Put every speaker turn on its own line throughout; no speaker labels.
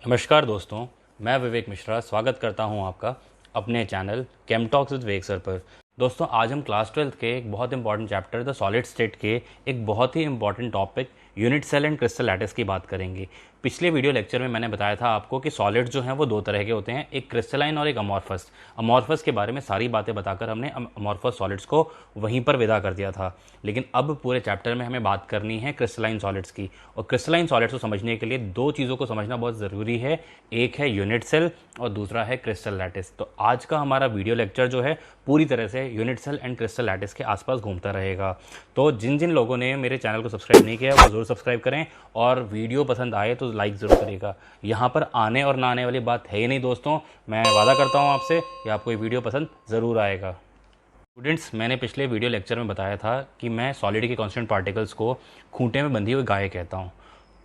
नमस्कार दोस्तों, मैं विवेक मिश्रा स्वागत करता हूं आपका अपने channel chem talks with Vivek sir पर। दोस्तों, आज हम क्लास 12th के एक बहुत important chapter the solid state के एक बहुत ही important topic unit cell and crystal lattice की बात करेंगे। पिछले वीडियो लेक्चर में मैंने बताया था आपको कि सॉलिड जो हैं वो दो तरह के होते हैं, एक क्रिस्टलाइन और एक अमॉर्फस। अमॉर्फस के बारे में सारी बातें बताकर हमने अमॉर्फस सॉलिड्स को वहीं पर विदा कर दिया था, लेकिन अब पूरे चैप्टर में हमें बात करनी है क्रिस्टलाइन सॉलिड्स की। और क्रिस्टलाइन सॉलिड्स को समझने के लिए दो चीज़ों को समझना बहुत ज़रूरी है, एक है यूनिट सेल और दूसरा है क्रिस्टल लैटिस। तो आज का हमारा वीडियो लेक्चर जो है पूरी तरह से unit cell and crystal lattice के आसपास घूमता रहेगा। तो जिन जिन लोगों ने मेरे चैनल को सब्सक्राइब नहीं किया वो ज़रूर सब्सक्राइब करें, और वीडियो पसंद आए तो लाइक ज़रूर करिएगा। यहाँ पर आने और ना आने वाली बात है ही नहीं दोस्तों, मैं वादा करता हूँ आपसे कि आपको ये वीडियो पसंद ज़रूर आएगा। स्टूडेंट्स, मैंने पिछले वीडियो लेक्चर में बताया था कि मैं सॉलिड के कांस्टेंट पार्टिकल्स को खूंटे में बंधी हुई गाय कहता हूँ।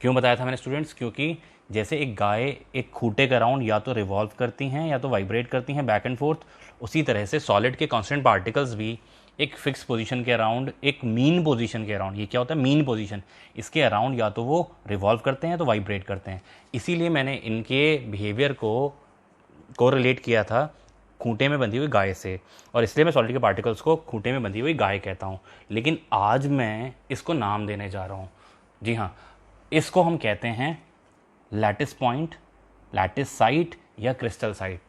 क्यों बताया था मैंने स्टूडेंट्स? क्योंकि जैसे एक गाय एक खूंटे के अराउंड या तो रिवॉल्व करती हैं या तो वाइब्रेट करती हैं बैक एंड फोर्थ, उसी तरह से सॉलिड के कांस्टेंट पार्टिकल्स भी एक फिक्स पोजीशन के अराउंड, एक मीन पोजीशन के अराउंड, ये क्या होता है मीन पोजीशन, इसके अराउंड या तो वो रिवॉल्व करते हैं तो वाइब्रेट करते हैं। इसीलिए मैंने इनके बिहेवियर को रिलेट किया था खूंटे में बंधी हुई गाय से, और इसलिए मैं सॉलिड के पार्टिकल्स को खूंटे में बंधी हुई गाय कहता हूँ। लेकिन आज मैं इसको नाम देने जा रहा हूँ। जी हाँ, इसको हम कहते हैं लैटिस पॉइंट, लैटिस साइट या क्रिस्टल साइट।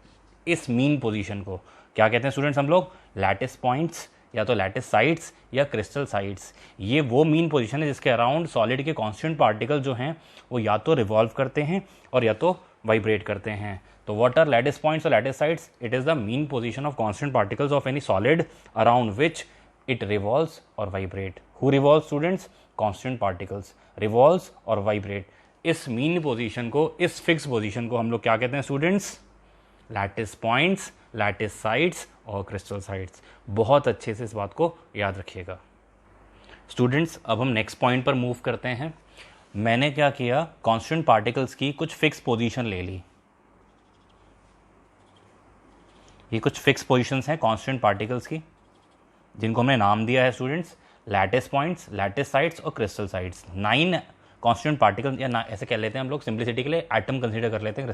इस मीन पोजीशन को क्या कहते हैं स्टूडेंट्स हम लोग? लैटिस पॉइंट्स या तो लैटिस साइट्स या क्रिस्टल साइट्स। ये वो मीन पोजीशन है जिसके अराउंड सॉलिड के कांस्टेंट पार्टिकल जो हैं वो या तो रिवॉल्व करते हैं और या तो वाइब्रेट करते हैं। तो व्हाट आर लैटिस पॉइंट्स और lattice sites? It is the mean position of constant particles of any solid around which it revolves और vibrate. Who revolve students? Constant particles revolves और वाइब्रेट। इस मीन पोजीशन को, इस fix position को हम लोग क्या कहते हैं students? Lattice points, lattice sites और क्रिस्टल साइट्स। बहुत अच्छे से इस बात को याद रखिएगा स्टूडेंट्स। अब हम नेक्स्ट पॉइंट पर मूव करते हैं। मैंने क्या किया, कांस्टेंट पार्टिकल्स की कुछ फिक्स पोजीशन ले ली। ये कुछ फिक्स पोजीशंस हैं कांस्टेंट पार्टिकल्स की, जिनको हमने नाम दिया है students lattice points, lattice sites और क्रिस्टल साइट्स। 9 कांस्टेंट पार्टिकल्स, या ना ऐसे कह लेते हैं हम लोग सिंप्लिसिटी के लिए एटम कंसीडर कर लेते हैं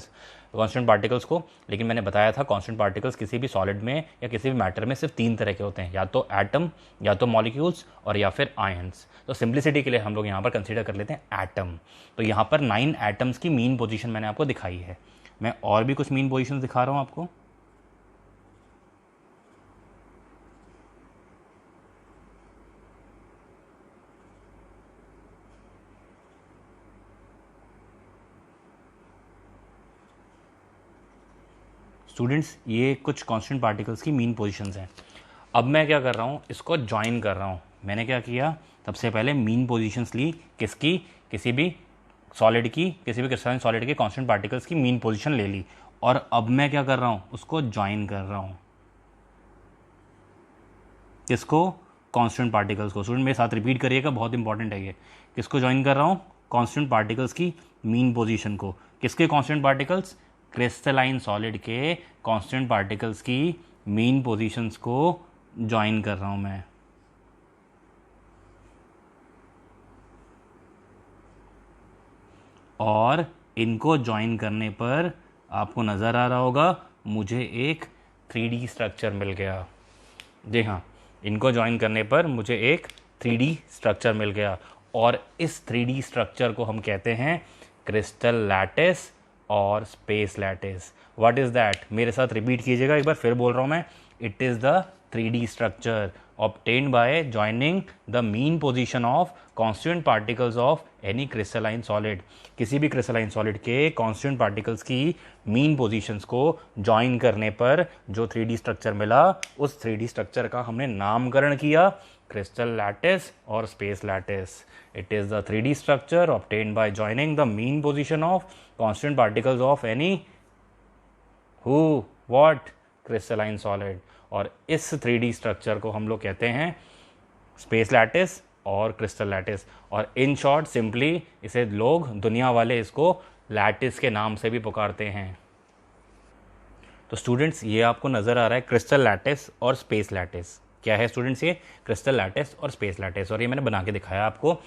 कांस्टेंट पार्टिकल्स को। लेकिन मैंने बताया था कांस्टेंट पार्टिकल्स किसी भी सॉलिड में या किसी भी मैटर में सिर्फ 3 तरह के होते हैं, या तो एटम, या तो मॉलिक्यूल्स और या फिर आयंस। तो सिंप्लिसिटी के लिए हम लोग यहाँ पर कंसीडर कर लेते हैं एटम। तो यहाँ पर 9 एटम्स की मीन पोजिशन मैंने आपको दिखाई है। मैं और भी कुछ मीन पोजिशन दिखा रहा हूँ आपको। स्टूडेंट्स, ये कुछ कांस्टेंट पार्टिकल्स की मीन पोजीशंस हैं। अब मैं क्या कर रहा हूँ, इसको ज्वाइन कर रहा हूँ। मैंने क्या किया, सबसे पहले मीन पोजीशंस ली किसकी? किसी भी सॉलिड की, किसी भी क्रिस्टलाइन सॉलिड के कांस्टेंट पार्टिकल्स की मीन पोजीशन ले ली, और अब मैं क्या कर रहा हूँ, उसको ज्वाइन कर रहा हूँ। किसको? कांस्टेंट पार्टिकल्स को। स्टूडेंट मेरे साथ रिपीट करिएगा, बहुत इंपॉर्टेंट है ये। किसको ज्वाइन कर रहा हूँ? कांस्टेंट पार्टिकल्स की मीन पोजीशन को। किसके कांस्टेंट पार्टिकल्स? क्रिस्टलाइन सॉलिड के कांस्टेंट पार्टिकल्स की मीन पोजीशंस को ज्वाइन कर रहा हूं मैं। और इनको ज्वाइन करने पर आपको नज़र आ रहा होगा मुझे एक 3D स्ट्रक्चर मिल गया। जी हाँ, इनको ज्वाइन करने पर मुझे एक 3D स्ट्रक्चर मिल गया, और इस 3D स्ट्रक्चर को हम कहते हैं क्रिस्टल लैटिस और space lattice. What is that? मेरे साथ रिपीट कीजिएगा एक बार, फिर बोल रहा हूँ मैं। It is the 3D structure obtained by joining the mean position of constant particles of any crystalline solid। किसी भी क्रिस्टलाइन सॉलिड के कांस्टेंट पार्टिकल्स की मीन पोजीशंस को ज्वाइन करने पर जो 3D स्ट्रक्चर मिला, उस 3D स्ट्रक्चर का हमने नामकरण किया क्रिस्टल लैटिस और space lattice. It is the 3D structure obtained by joining the mean position of constant particles of any what crystalline solid। और इस 3D स्ट्रक्चर को हम लोग कहते हैं स्पेस लैटिस और क्रिस्टल लैटिस। और इन शॉर्ट सिंपली इसे लोग, दुनिया वाले, इसको लैटिस के नाम से भी पुकारते हैं। तो स्टूडेंट्स, ये आपको नज़र आ रहा है क्रिस्टल लैटिस और स्पेस लैटिस। क्या है स्टूडेंट्स? ये क्रिस्टल लैटिस और स्पेस लैटिस, और ये मैंने बना के दिखाया आपको।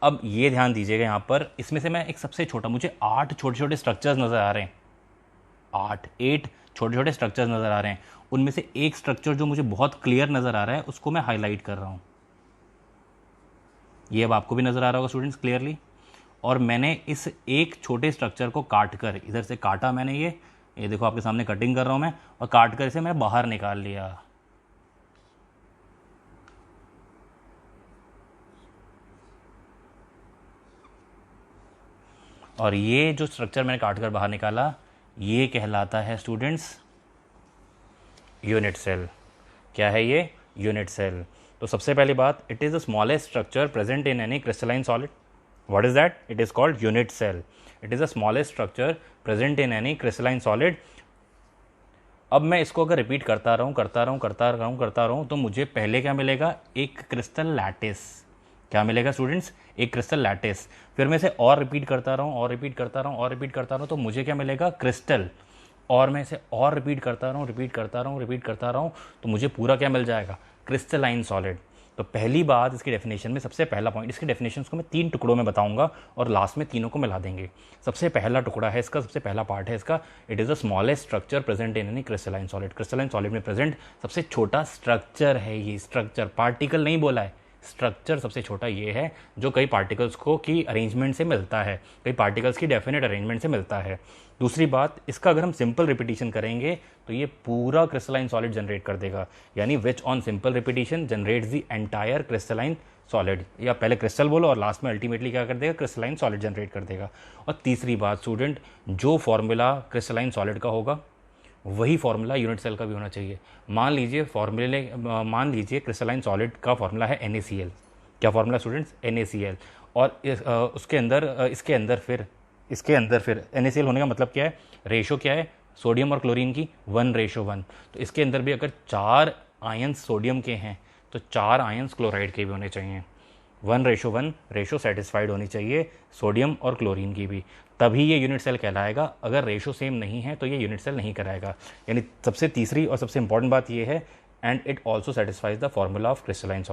अब ये ध्यान दीजिएगा यहाँ पर, इसमें से मैं एक सबसे छोटा, मुझे 8 छोटे छोटे स्ट्रक्चर्स नज़र आ रहे हैं, 8 छोटे छोटे स्ट्रक्चर्स नज़र आ रहे हैं। उनमें से एक स्ट्रक्चर जो मुझे बहुत क्लियर नज़र आ रहा है उसको मैं हाईलाइट कर रहा हूँ। ये अब आपको भी नज़र आ रहा होगा स्टूडेंट्स क्लियरली। और मैंने इस एक छोटे स्ट्रक्चर को काट कर, इधर से काटा मैंने, ये देखो आपके सामने कटिंग कर रहा हूँ मैं, और काट कर इसे मैं बाहर निकाल लिया। और ये जो स्ट्रक्चर मैंने काट कर बाहर निकाला ये कहलाता है स्टूडेंट्स यूनिट सेल। क्या है ये? Unit cell. तो सबसे पहली बात, it is the smallest structure present in any crystalline solid. What is that? It is called unit cell. It is the smallest structure present in any crystalline solid. अब मैं इसको अगर रिपीट करता रहूँ तो मुझे पहले क्या मिलेगा? एक क्रिस्टल लैटिस। क्या मिलेगा स्टूडेंट्स? एक क्रिस्टल लैटिस। फिर मैं इसे और रिपीट करता रहूँ तो मुझे क्या मिलेगा? क्रिस्टल। और मैं इसे और रिपीट करता रहूँ तो मुझे पूरा क्या मिल जाएगा? Crystalline solid. तो पहली बात इसकी डेफिनेशन में, सबसे पहला पॉइंट, इसकी डेफिनेशन को मैं 3 टुकड़ों में बताऊंगा और लास्ट में तीनों को मिला देंगे। सबसे पहला टुकड़ा है इसका, सबसे पहला पार्ट है इसका, it is the smallest structure present in any crystalline solid. Crystalline solid में प्रेजेंट सबसे छोटा स्ट्रक्चर है ये। स्ट्रक्चर, पार्टिकल नहीं बोला है, स्ट्रक्चर सबसे छोटा ये है जो कई पार्टिकल्स को की अरेंजमेंट से मिलता है, कई पार्टिकल्स की डेफिनेट अरेंजमेंट से मिलता है। दूसरी बात, इसका अगर हम सिंपल रिपीटिशन करेंगे तो ये पूरा क्रिस्टलाइन सॉलिड जनरेट कर देगा, यानी which on simple repetition generates the entire crystalline solid. या पहले क्रिस्टल बोलो और लास्ट में अल्टीमेटली क्या कर देगा? क्रिस्टलाइन सॉलिड जनरेट कर देगा। और तीसरी बात स्टूडेंट, जो फॉर्मूला क्रिस्टलाइन सॉलिड का होगा वही फॉर्मूला यूनिट सेल का भी होना चाहिए। मान लीजिए क्रिस्टलाइन सॉलिड का फॉर्मूला है NaCl। क्या फॉर्मूला स्टूडेंट्स? NaCl। और इसके अंदर फिर NaCl होने का मतलब क्या है? रेशो क्या है सोडियम और क्लोरीन की? 1:1। तो इसके अंदर भी अगर 4 आयंस सोडियम के हैं तो 4 आयंस क्लोराइड के भी होने चाहिए। 1:1 रेशो सेटिस्फाइड होनी चाहिए सोडियम और क्लोरीन की भी, तभी ये यूनिट सेल कहलाएगा। अगर रेशो सेम नहीं है तो ये यूनिट सेल नहीं कराएगा। यानी सबसे तीसरी और सबसे इंपॉर्टेंट बात ये है, and it also satisfies the formula of crystalline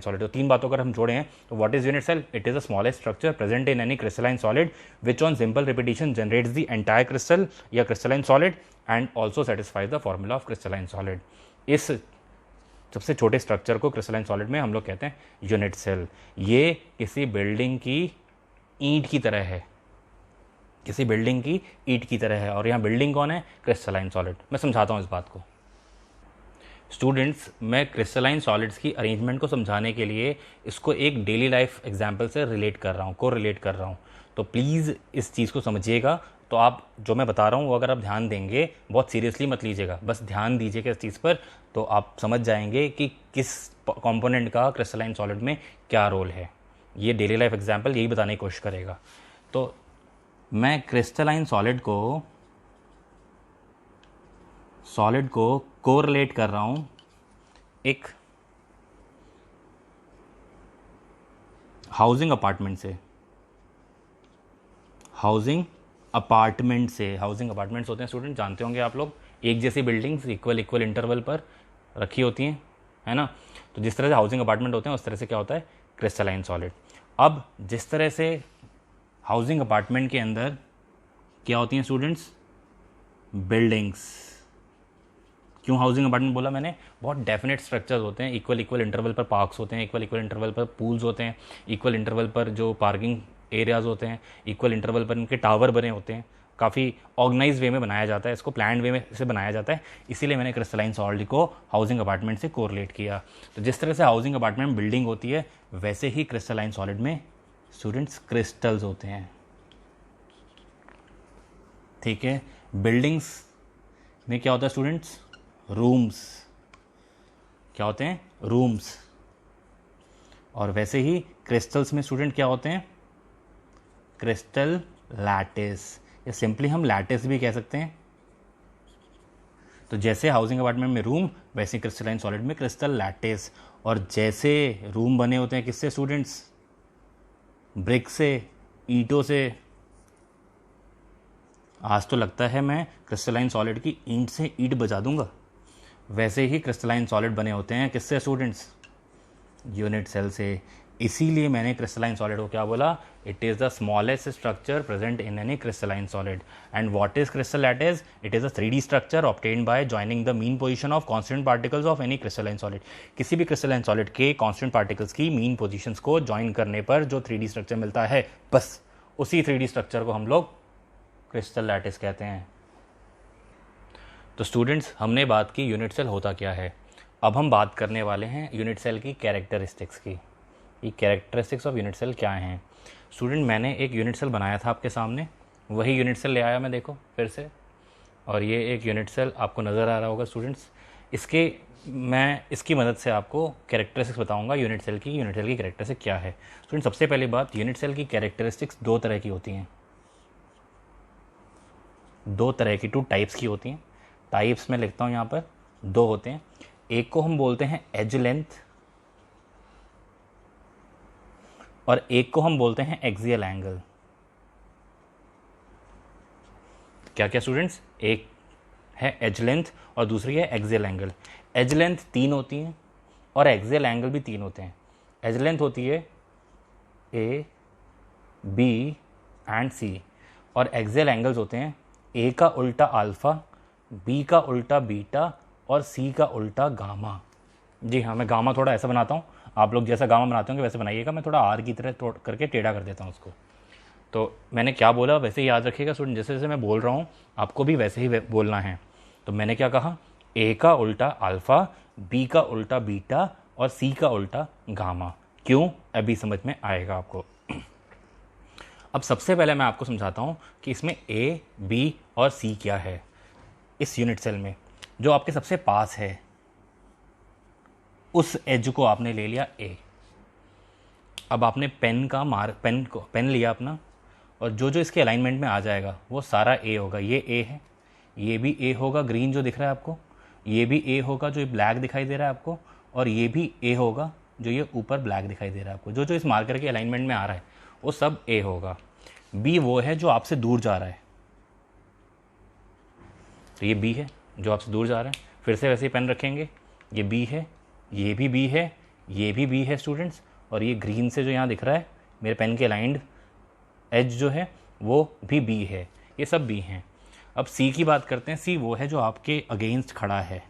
solid. तो 3 बातों अगर हम जोड़े हैं तो what is unit cell? It is the smallest structure present in any crystalline solid which on simple repetition generates the entire crystal या crystalline solid and also satisfies the formula of crystalline solid. इस सबसे छोटे structure को crystalline solid में हम लोग कहते हैं यूनिट सेल। ये किसी बिल्डिंग की ईंट की तरह है, और यहाँ बिल्डिंग कौन है? Crystalline solid. मैं समझाता हूँ इस बात को स्टूडेंट्स। मैं क्रिस्टलाइन सॉलिड्स की अरेंजमेंट को समझाने के लिए इसको एक डेली लाइफ एग्जाम्पल से रिलेट कर रहा हूँ। तो प्लीज़ इस चीज़ को समझिएगा। तो आप जो मैं बता रहा हूँ वो अगर आप ध्यान देंगे, बहुत सीरियसली मत लीजिएगा, बस ध्यान दीजिएगा इस चीज़ पर, तो आप समझ जाएंगे कि किस कंपोनेंट का क्रिस्टलाइन सॉलिड में क्या रोल है। ये डेली लाइफ एग्जाम्पल यही बताने की कोशिश करेगा। तो मैं क्रिस्टलाइन सॉलिड को कोरिलेट कर रहा हूँ एक हाउसिंग अपार्टमेंट से। हाउसिंग अपार्टमेंट्स होते हैं स्टूडेंट, जानते होंगे आप लोग, एक जैसी बिल्डिंग्स इक्वल इंटरवल पर रखी होती हैं, है ना। तो जिस तरह से हाउसिंग अपार्टमेंट होते हैं उस तरह से क्या होता है? Crystalline solid. अब जिस तरह से हाउसिंग अपार्टमेंट के अंदर क्या होती हैं स्टूडेंट्स? बिल्डिंग्स। क्यों हाउसिंग अपार्टमेंट बोला मैंने? बहुत डेफिनेट स्ट्रक्चर्स होते हैं, इक्वल इंटरवल पर पार्क्स होते हैं, इक्वल इंटरवल पर पूल्स होते हैं, इक्वल इंटरवल पर जो पार्किंग एरियाज़ होते हैं, इक्वल इंटरवल पर इनके टावर बने होते हैं। काफ़ी ऑर्गेनाइज वे में बनाया जाता है, इसको प्लान्ड वे में से बनाया जाता है। इसीलिए मैंने क्रिस्टलाइन सॉलिड को हाउसिंग अपार्टमेंट से कोरिलेट किया। तो जिस तरह से हाउसिंग अपार्टमेंट बिल्डिंग होती है वैसे ही क्रिस्टलाइन सॉलिड में स्टूडेंट्स क्रिस्टल्स होते हैं, ठीक है। बिल्डिंग्स में क्या होता है स्टूडेंट्स? रूम्स। क्या होते हैं? रूम्स। और वैसे ही क्रिस्टल्स में स्टूडेंट क्या होते हैं? क्रिस्टल लैटिस, या सिंपली हम लैटिस भी कह सकते हैं। तो जैसे हाउसिंग अपार्टमेंट में रूम, वैसे क्रिस्टलाइन सॉलिड में क्रिस्टल लैटिस। और जैसे रूम बने होते हैं किससे स्टूडेंट्स? ब्रिक से, ईंटों से। आज तो लगता है मैं क्रिस्टलाइन सॉलिड की ईंट से ईंट बजा दूंगा। वैसे ही क्रिस्टलाइन सॉलिड बने होते हैं किससे स्टूडेंट्स? यूनिट सेल से। इसीलिए मैंने क्रिस्टलाइन सॉलिड को क्या बोला, it is the smallest structure present in any crystalline solid. And what is crystal lattice? It is a 3D structure obtained by joining the mean position of constant particles of any crystalline solid. किसी भी crystalline solid के constant particles की mean positions को join करने पर जो 3D structure मिलता है, बस उसी 3D स्ट्रक्चर को हम लोग क्रिस्टल लैटिस कहते हैं। तो स्टूडेंट्स, हमने बात की यूनिट सेल होता क्या है। अब हम बात करने वाले हैं यूनिट सेल की कैरेक्टरिस्टिक्स की। ये कैरेक्टरिस्टिक्स ऑफ यूनिट सेल क्या हैं। स्टूडेंट, मैंने एक यूनिट सेल बनाया था आपके सामने, वही यूनिट सेल ले आया मैं, देखो फिर से। और ये एक यूनिट सेल आपको नज़र आ रहा होगा स्टूडेंट्स। मैं इसकी मदद से आपको कैरेक्टरिस्टिक्स बताऊंगा यूनिट सेल की कैरेक्टरिस्टिक क्या है। स्टूडेंट, सबसे पहली बात, यूनिट सेल की कैरेक्टरिस्टिक्स दो तरह की होती हैं, दो तरह की, 2 टाइप्स की होती हैं। टाइप्स में लिखता हूँ यहाँ पर, 2 होते हैं। एक को हम बोलते हैं एज लेंथ और एक को हम बोलते हैं एक्सियल एंगल। क्या क्या स्टूडेंट्स? एक है एज लेंथ और दूसरी है एक्सियल एंगल। एज लेंथ 3 होती हैं और एक्सियल एंगल भी 3 होते हैं। एज लेंथ होती है ए, बी एंड सी, और एक्सियल एंगल्स होते हैं ए का उल्टा अल्फ़ा, बी का उल्टा बीटा और सी का उल्टा गामा। जी हाँ, मैं गामा थोड़ा ऐसा बनाता हूँ, आप लोग जैसा गामा बनाते होंगे वैसे बनाइएगा। मैं थोड़ा आर की तरह तोड़ करके टेढ़ा कर देता हूँ उसको। तो मैंने क्या बोला वैसे ही याद रखिएगा स्टूडेंट, जैसे जैसे मैं बोल रहा हूँ आपको भी वैसे ही बोलना है। तो मैंने क्या कहा, ए का उल्टा अल्फ़ा, बी का उल्टा बीटा और सी का उल्टा गामा। क्यों, अभी समझ में आएगा आपको। अब सबसे पहले मैं आपको समझाता हूँ कि इसमें ए, बी और सी क्या है। इस यूनिट सेल में जो आपके सबसे पास है उस एज को आपने ले लिया ए। अब आपने पेन लिया अपना, और जो जो इसके अलाइनमेंट में आ जाएगा वो सारा ए होगा। ये ए है, ये भी ए होगा, ग्रीन जो दिख रहा है आपको, ये भी ए होगा जो ब्लैक दिखाई दे रहा है आपको, और ये भी ए होगा जो ये ऊपर ब्लैक दिखाई दे रहा है आपको। जो जो इस मार्कर के अलाइनमेंट में आ रहा है वो सब ए होगा। बी वो है जो आपसे दूर जा रहा है, तो ये बी है जो आपसे दूर जा रहा है। फिर से वैसे ही पेन रखेंगे, ये बी है, ये भी बी है, ये भी बी है स्टूडेंट्स, और ये ग्रीन से जो यहाँ दिख रहा है मेरे पेन के अलाइंड एज जो है वो भी बी है। ये सब बी हैं। अब सी की बात करते हैं। सी वो है जो आपके अगेंस्ट खड़ा है,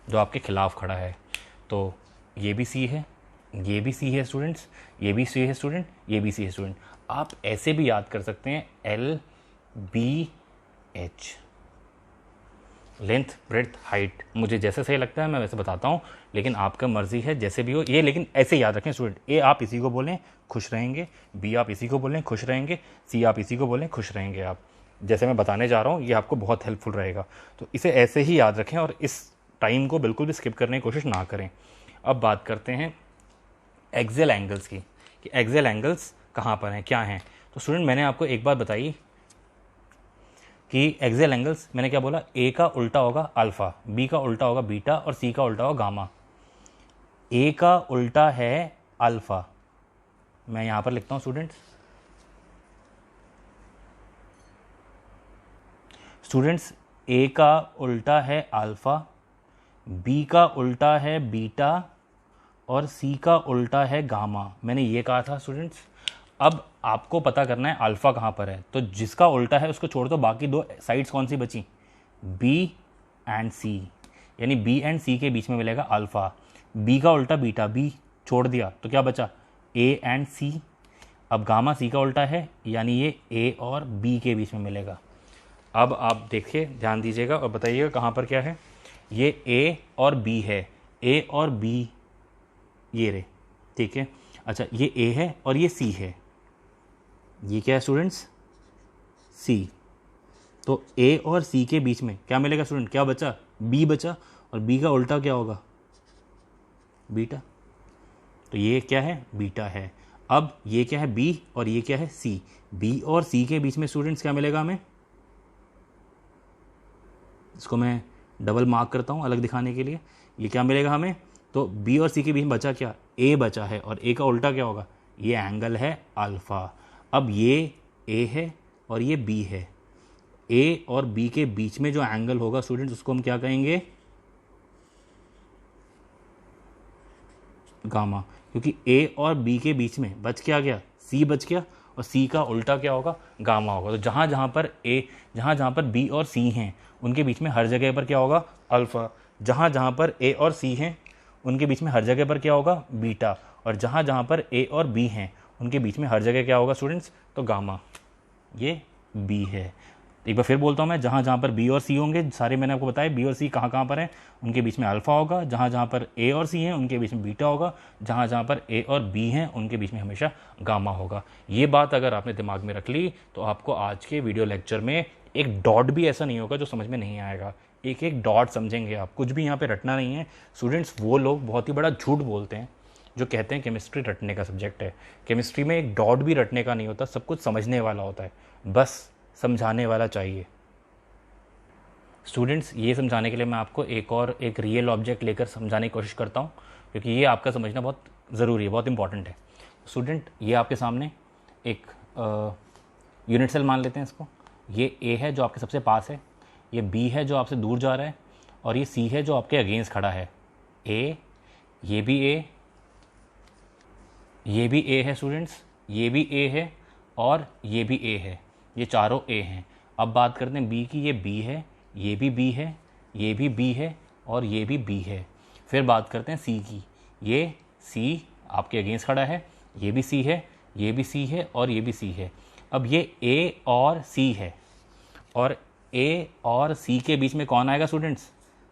जो आपके खिलाफ खड़ा है। तो ये भी सी है, ये भी सी है स्टूडेंट्स, ये भी सी है स्टूडेंट, ये भी सी है स्टूडेंट। आप ऐसे भी याद कर सकते हैं L B H, length, breadth, height. मुझे जैसे सही लगता है मैं वैसे बताता हूँ, लेकिन आपका मर्जी है जैसे भी हो ये। लेकिन ऐसे याद रखें स्टूडेंट, ए आप इसी को बोलें खुश रहेंगे, बी आप इसी को बोलें खुश रहेंगे, सी आप इसी को बोलें खुश रहेंगे। आप जैसे मैं बताने जा रहा हूँ ये आपको बहुत हेल्पफुल रहेगा। तो इसे ऐसे ही याद रखें और इस टाइम को बिल्कुल भी स्किप करने की कोशिश ना करें। अब बात करते हैं एक्सियल एंगल्स की, कि एक्सियल एंगल्स कहाँ पर हैं, क्या हैं। तो स्टूडेंट, मैंने आपको एक बात बताई कि एक्सियल एंगल्स, मैंने क्या बोला, ए का उल्टा होगा अल्फ़ा, बी का उल्टा होगा बीटा और सी का उल्टा होगा गामा। ए का उल्टा है अल्फ़ा, मैं यहाँ पर लिखता हूँ स्टूडेंट्स, ए का उल्टा है अल्फ़ा, बी का उल्टा है बीटा और सी का उल्टा है गामा। मैंने ये कहा था स्टूडेंट्स। अब आपको पता करना है अल्फ़ा कहाँ पर है, तो जिसका उल्टा है उसको छोड़ दो, बाकी 2 साइड्स कौन सी बची, बी एंड सी, यानी बी एंड सी के बीच में मिलेगा अल्फ़ा। बी का उल्टा बीटा, बी छोड़ दिया तो क्या बचा, ए एंड सी। अब गामा सी का उल्टा है, यानी ये ए और बी के बीच में मिलेगा। अब आप देखिए, ध्यान दीजिएगा और बताइएगा कहाँ पर क्या है। ये ए और बी है, ए और बी ये रे, ठीक है। अच्छा, ये ए है और ये सी है, ये क्या है स्टूडेंट्स, सी। तो ए और सी के बीच में क्या मिलेगा स्टूडेंट, क्या बचा, बी बचा, और बी का उल्टा क्या होगा, बीटा। तो ये क्या है, बीटा है। अब ये क्या है, बी, और ये क्या है, सी। बी और सी के बीच में स्टूडेंट्स क्या मिलेगा हमें, इसको मैं डबल मार्क करता हूँ अलग दिखाने के लिए। ये क्या मिलेगा हमें, तो बी और सी के बीच में बचा क्या, ए बचा है, और ए का उल्टा क्या होगा, ये एंगल है अल्फ़ा। अब ये ए है और ये बी है, ए और बी के बीच में जो एंगल होगा स्टूडेंट्स उसको हम क्या कहेंगे, गामा, क्योंकि ए और बी के बीच में बच क्या गया, सी बच गया, और सी का उल्टा क्या होगा, गामा होगा। तो जहाँ जहाँ पर बी और सी हैं उनके बीच में हर जगह पर क्या होगा, अल्फ़ा। जहाँ पर ए और सी हैं उनके बीच में हर जगह पर क्या होगा, बीटा। और जहाँ पर ए और बी हैं उनके बीच में हर जगह क्या होगा स्टूडेंट्स, तो गामा। ये बी है। एक बार फिर बोलता हूँ मैं, जहाँ पर बी और सी होंगे, सारे मैंने आपको बताया बी और सी कहाँ पर हैं, उनके बीच में अल्फ़ा होगा। जहाँ पर ए और सी हैं उनके बीच में बीटा होगा। जहाँ पर ए और बी हैं उनके बीच में हमेशा गामा होगा। ये बात अगर आपने दिमाग में रख ली तो आपको आज के वीडियो लेक्चर में एक डॉट भी ऐसा नहीं होगा जो समझ में नहीं आएगा। एक एक डॉट समझेंगे आप, कुछ भी यहाँ पर रटना नहीं है स्टूडेंट्स। वो लोग बहुत ही बड़ा झूठ बोलते हैं जो कहते हैं केमिस्ट्री रटने का सब्जेक्ट है। केमिस्ट्री में एक डॉट भी रटने का नहीं होता, सब कुछ समझने वाला होता है, बस समझाने वाला चाहिए। स्टूडेंट्स, ये समझाने के लिए मैं आपको एक रियल ऑब्जेक्ट लेकर समझाने की कोशिश करता हूँ, क्योंकि ये आपका समझना बहुत ज़रूरी है, बहुत इंपॉर्टेंट है। स्टूडेंट, ये आपके सामने एक यूनिट सेल मान लेते हैं इसको। ये ए है जो आपके सबसे पास है, ये बी है जो आपसे दूर जा रहा है, और ये सी है जो आपके अगेंस्ट खड़ा है। ए, ये भी ए, ये भी ए है स्टूडेंट्स, ये भी ए है, और ये भी ए है। ये चारों ए हैं। अब बात करते हैं बी की। ये बी है, ये भी बी है, ये भी बी है, और ये भी बी है। फिर बात करते हैं सी की। ये सी आपके अगेंस्ट खड़ा है, ये भी सी है, ये भी सी है, और ये भी सी है। अब ये ए और सी है, और ए और सी के बीच में कौन आएगा स्टूडेंट्स,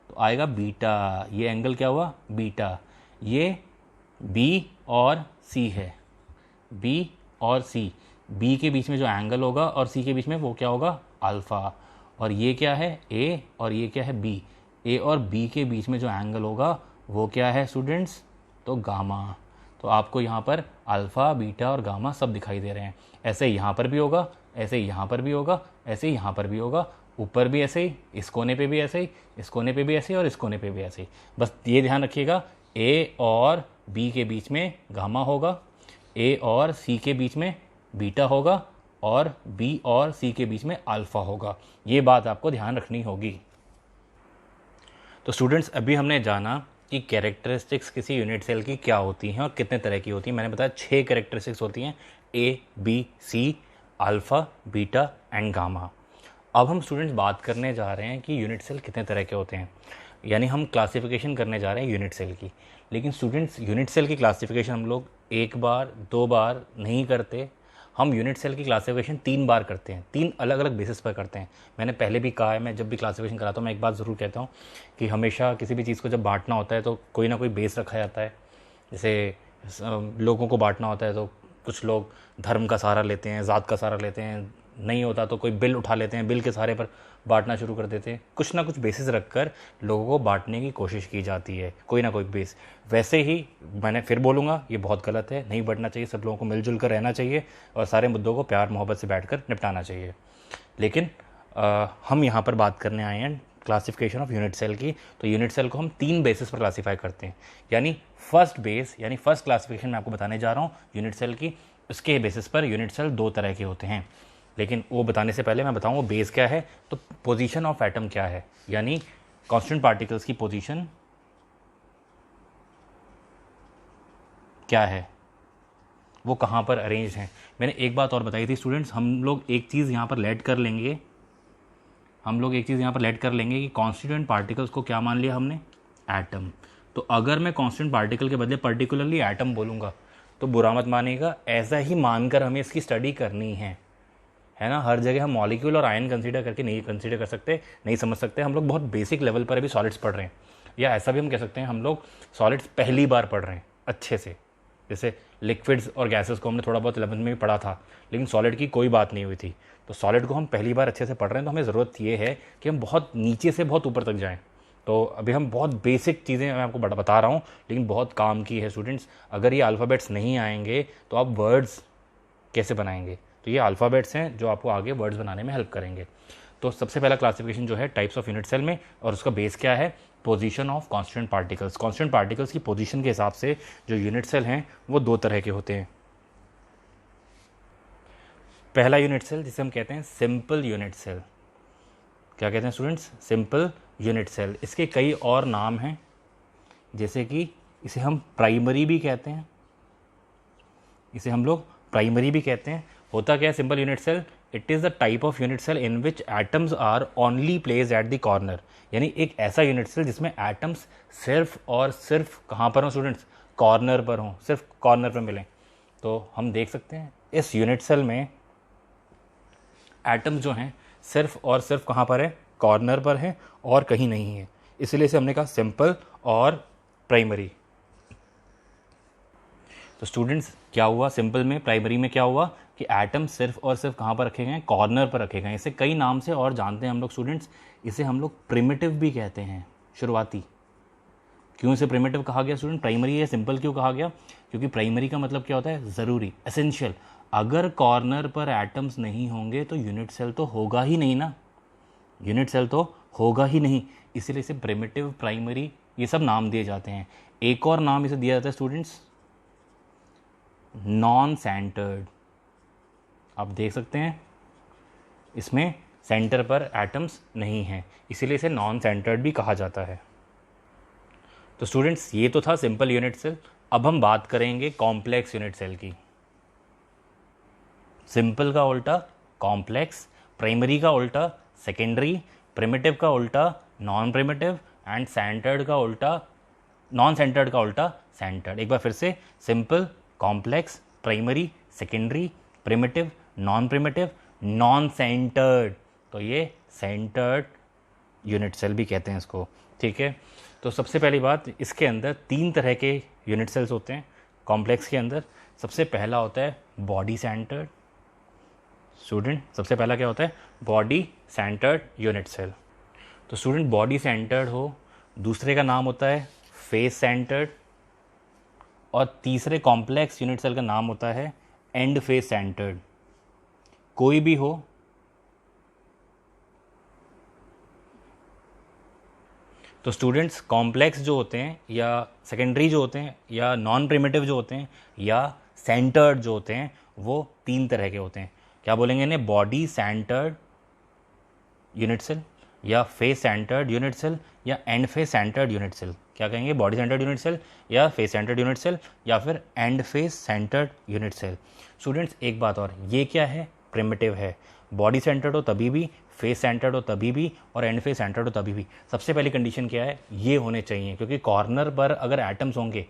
तो आएगा बीटा। ये एंगल क्या हुआ, बीटा। ये बी और सी है, बी और सी, बी के बीच में जो एंगल होगा और सी के बीच में वो क्या होगा, अल्फ़ा। और ये क्या है, ए, और ये क्या है, बी। ए और बी के बीच में जो एंगल होगा वो क्या है स्टूडेंट्स, तो गामा। तो आपको यहाँ पर अल्फ़ा, बीटा और गामा सब दिखाई दे रहे हैं। ऐसे यहाँ पर भी होगा, ऐसे यहाँ पर भी होगा, ऐसे यहाँ पर भी होगा, ऊपर भी ऐसे ही, इस कोने पे भी ऐसे ही, इस कोने पे भी ऐसे ही, और इस कोने पे भी ऐसे ही। बस ये ध्यान रखिएगा, ए और बी के बीच में गामा होगा, ए और सी के बीच में बीटा होगा, और बी और सी के बीच में अल्फ़ा होगा। ये बात आपको ध्यान रखनी होगी। तो स्टूडेंट्स, अभी हमने जाना कि कैरेक्टरिस्टिक्स किसी यूनिट सेल की क्या होती हैं और कितने तरह की होती हैं। मैंने बताया 6 कैरेक्टरिस्टिक्स होती हैं, A, B, C, alpha, beta and gamma. अब हम स्टूडेंट्स बात करने जा रहे हैं कि यूनिट सेल कितने तरह के होते हैं, यानी हम क्लासिफिकेशन करने जा रहे हैं यूनिट सेल की। लेकिन स्टूडेंट्स, यूनिट सेल की क्लासिफिकेशन हम लोग एक बार 2 बार नहीं करते, हम यूनिट सेल की क्लासिफिकेशन 3 बार करते हैं, 3 अलग अलग बेसिस पर करते हैं। मैंने पहले भी कहा है, मैं जब भी क्लासिफिकेशन कराता हूँ मैं एक बात ज़रूर कहता हूँ कि हमेशा किसी भी चीज़ को जब बांटना होता है तो कोई ना कोई बेस रखा जाता है। जैसे लोगों को बांटना होता है तो कुछ लोग धर्म का सहारा लेते हैं, ज़ात का सहारा लेते हैं, नहीं होता तो कोई बिल उठा लेते हैं, बिल के सहारे पर बांटना शुरू कर देते हैं। कुछ ना कुछ बेसिस रखकर लोगों को बांटने की कोशिश की जाती है, कोई ना कोई बेस। वैसे ही मैंने फिर बोलूँगा, ये बहुत गलत है, नहीं बढ़ना चाहिए, सब लोगों को मिलजुल कर रहना चाहिए और सारे मुद्दों को प्यार मोहब्बत से बैठकर निपटाना चाहिए। लेकिन हम यहाँ पर बात करने आए हैं क्लासिफिकेशन ऑफ यूनिट सेल की। तो यूनिट सेल को हम 3 बेसिस पर क्लासीफाई करते हैं, यानी फर्स्ट बेस, यानी फर्स्ट क्लासिफिकेशन मैं आपको बताने जा रहा हूँ यूनिट सेल की। उसके बेसिस पर यूनिट सेल 2 तरह के होते हैं। लेकिन वो बताने से पहले मैं बताऊँ वो बेस क्या है। तो पोजीशन ऑफ एटम क्या है, यानी कांस्टेंट पार्टिकल्स की पोजीशन क्या है, वो कहाँ पर अरेंज हैं। मैंने एक बात और बताई थी स्टूडेंट्स, हम लोग एक चीज़ यहाँ पर लेट कर लेंगे, कि कांस्टिट्यूएंट पार्टिकल्स को क्या मान लिया हमने, एटम। तो अगर मैं कांस्टेंट पार्टिकल के बदले पर्टिकुलरली एटम बोलूँगा तो बुरा मत मानिएगा, ऐसा ही मानकर हमें इसकी स्टडी करनी है ना। हर जगह हम मॉलिक्यूल और आयन कंसीडर करके नहीं कंसीडर कर सकते, नहीं समझ सकते। हम लोग बहुत बेसिक लेवल पर अभी सॉलिड्स पढ़ रहे हैं, या ऐसा भी हम कह सकते हैं हम लोग सॉलिड्स पहली बार पढ़ रहे हैं अच्छे से। जैसे लिक्विड्स और गैसेस को हमने थोड़ा बहुत 11th में भी पढ़ा था, लेकिन सॉलिड की कोई बात नहीं हुई थी। तो सॉलिड को हम पहली बार अच्छे से पढ़ रहे हैं, तो हमें ज़रूरत ये है कि हम बहुत नीचे से बहुत ऊपर तक जाएँ। तो अभी हम बहुत बेसिक चीज़ें मैं आपको बता रहा हूँ, लेकिन बहुत काम की है स्टूडेंट्स। अगर ये अल्फ़ाबेट्स नहीं आएंगे तो आप वर्ड्स कैसे बनाएंगे। तो ये अल्फ़ाबेट्स हैं जो आपको आगे वर्ड्स बनाने में हेल्प करेंगे। तो सबसे पहला क्लासिफिकेशन जो है टाइप्स ऑफ यूनिट सेल में, और उसका बेस क्या है, position of constant particles. Constant particles की पोजीशन के हिसाब से जो यूनिट सेल हैं वो 2 तरह के होते हैं। पहला यूनिट सेल जिसे हम कहते हैं सिंपल यूनिट सेल। क्या कहते हैं स्टूडेंट्स, सिंपल यूनिट सेल। इसके कई और नाम हैं, जैसे कि इसे हम प्राइमरी भी कहते हैं, इसे हम लोग प्राइमरी भी कहते हैं। होता क्या है simple unit cell? It is the type of unit cell in which atoms are only placed at the corner, यानी एक ऐसा यूनिट सेल जिसमें एटम्स सिर्फ और सिर्फ कहाँ पर हों स्टूडेंट्स? कॉर्नर पर हों, सिर्फ कॉर्नर पर मिलें। तो हम देख सकते हैं इस यूनिट सेल में एटम्स जो हैं सिर्फ और सिर्फ कहाँ पर है? कॉर्नर पर है और कहीं नहीं है, इसलिए इसे हमने कहा सिंपल और प्राइमरी। तो स्टूडेंट्स क्या हुआ सिंपल में, प्राइमरी में क्या हुआ कि एटम सिर्फ और सिर्फ कहाँ पर रखे गए हैं? कॉर्नर पर रखे गए हैं। इसे कई नाम से और जानते हैं हम लोग स्टूडेंट्स, इसे हम लोग प्रिमिटिव भी कहते हैं, शुरुआती। क्यों इसे प्रिमिटिव कहा गया स्टूडेंट? प्राइमरी या सिंपल क्यों कहा गया? क्योंकि प्राइमरी का मतलब क्या होता है? ज़रूरी, एसेंशियल। अगर कॉर्नर पर एटम्स नहीं होंगे तो यूनिट सेल तो होगा ही नहीं ना, यूनिट सेल तो होगा ही नहीं, इसीलिए इसे प्रिमिटिव, प्राइमरी ये सब नाम दिए जाते हैं। एक और नाम इसे दिया जाता है स्टूडेंट्स, नॉन सेंटर्ड। आप देख सकते हैं इसमें सेंटर पर एटम्स नहीं हैं, इसीलिए इसे नॉन सेंटर्ड भी कहा जाता है। तो स्टूडेंट्स ये तो था सिंपल यूनिट सेल। अब हम बात करेंगे कॉम्प्लेक्स यूनिट सेल की। सिंपल का उल्टा कॉम्प्लेक्स, प्राइमरी का उल्टा सेकेंडरी, प्रिमिटिव का उल्टा नॉन प्रिमिटिव एंड सेंटर्ड का उल्टा, नॉन सेंटर्ड का उल्टा सेंटर्ड। एक बार फिर से, simple, complex, primary, secondary, primitive, non primitive, non centred. तो ये सेंटर्ड यूनिट सेल भी कहते हैं इसको, ठीक है। तो सबसे पहली बात, इसके अंदर 3 तरह के यूनिट सेल्स होते हैं कॉम्प्लेक्स के अंदर। सबसे पहला होता है बॉडी सेंटर्ड। स्टूडेंट सबसे पहला क्या होता है? Body centred unit cell. तो स्टूडेंट बॉडी सेंटर्ड हो, दूसरे का नाम होता है फेस सेंटर्ड, और तीसरे कॉम्प्लेक्स यूनिट सेल का नाम होता है एंड फेस सेंटर्ड। कोई भी हो, तो स्टूडेंट्स कॉम्प्लेक्स जो होते हैं या सेकेंडरी जो होते हैं या नॉन प्रिमिटिव जो होते हैं या सेंटर्ड जो होते हैं वो 3 तरह के होते हैं। क्या बोलेंगे इन्हें? बॉडी सेंटर्ड यूनिट सेल या फेस सेंटर्ड यूनिट सेल या end face centred unit cell. क्या कहेंगे? बॉडी सेंटर्ड यूनिट सेल या फेस सेंटर्ड यूनिट सेल या फिर end face centred unit cell. Students एक बात और, ये क्या है? प्रिमिटिव है। बॉडी सेंटर्ड हो तभी भी, फेस सेंटर्ड हो तभी भी, और एंड फेस सेंटर्ड हो तभी भी। सबसे पहली कंडीशन क्या है? ये होने चाहिए, क्योंकि कॉर्नर पर अगर एटम्स होंगे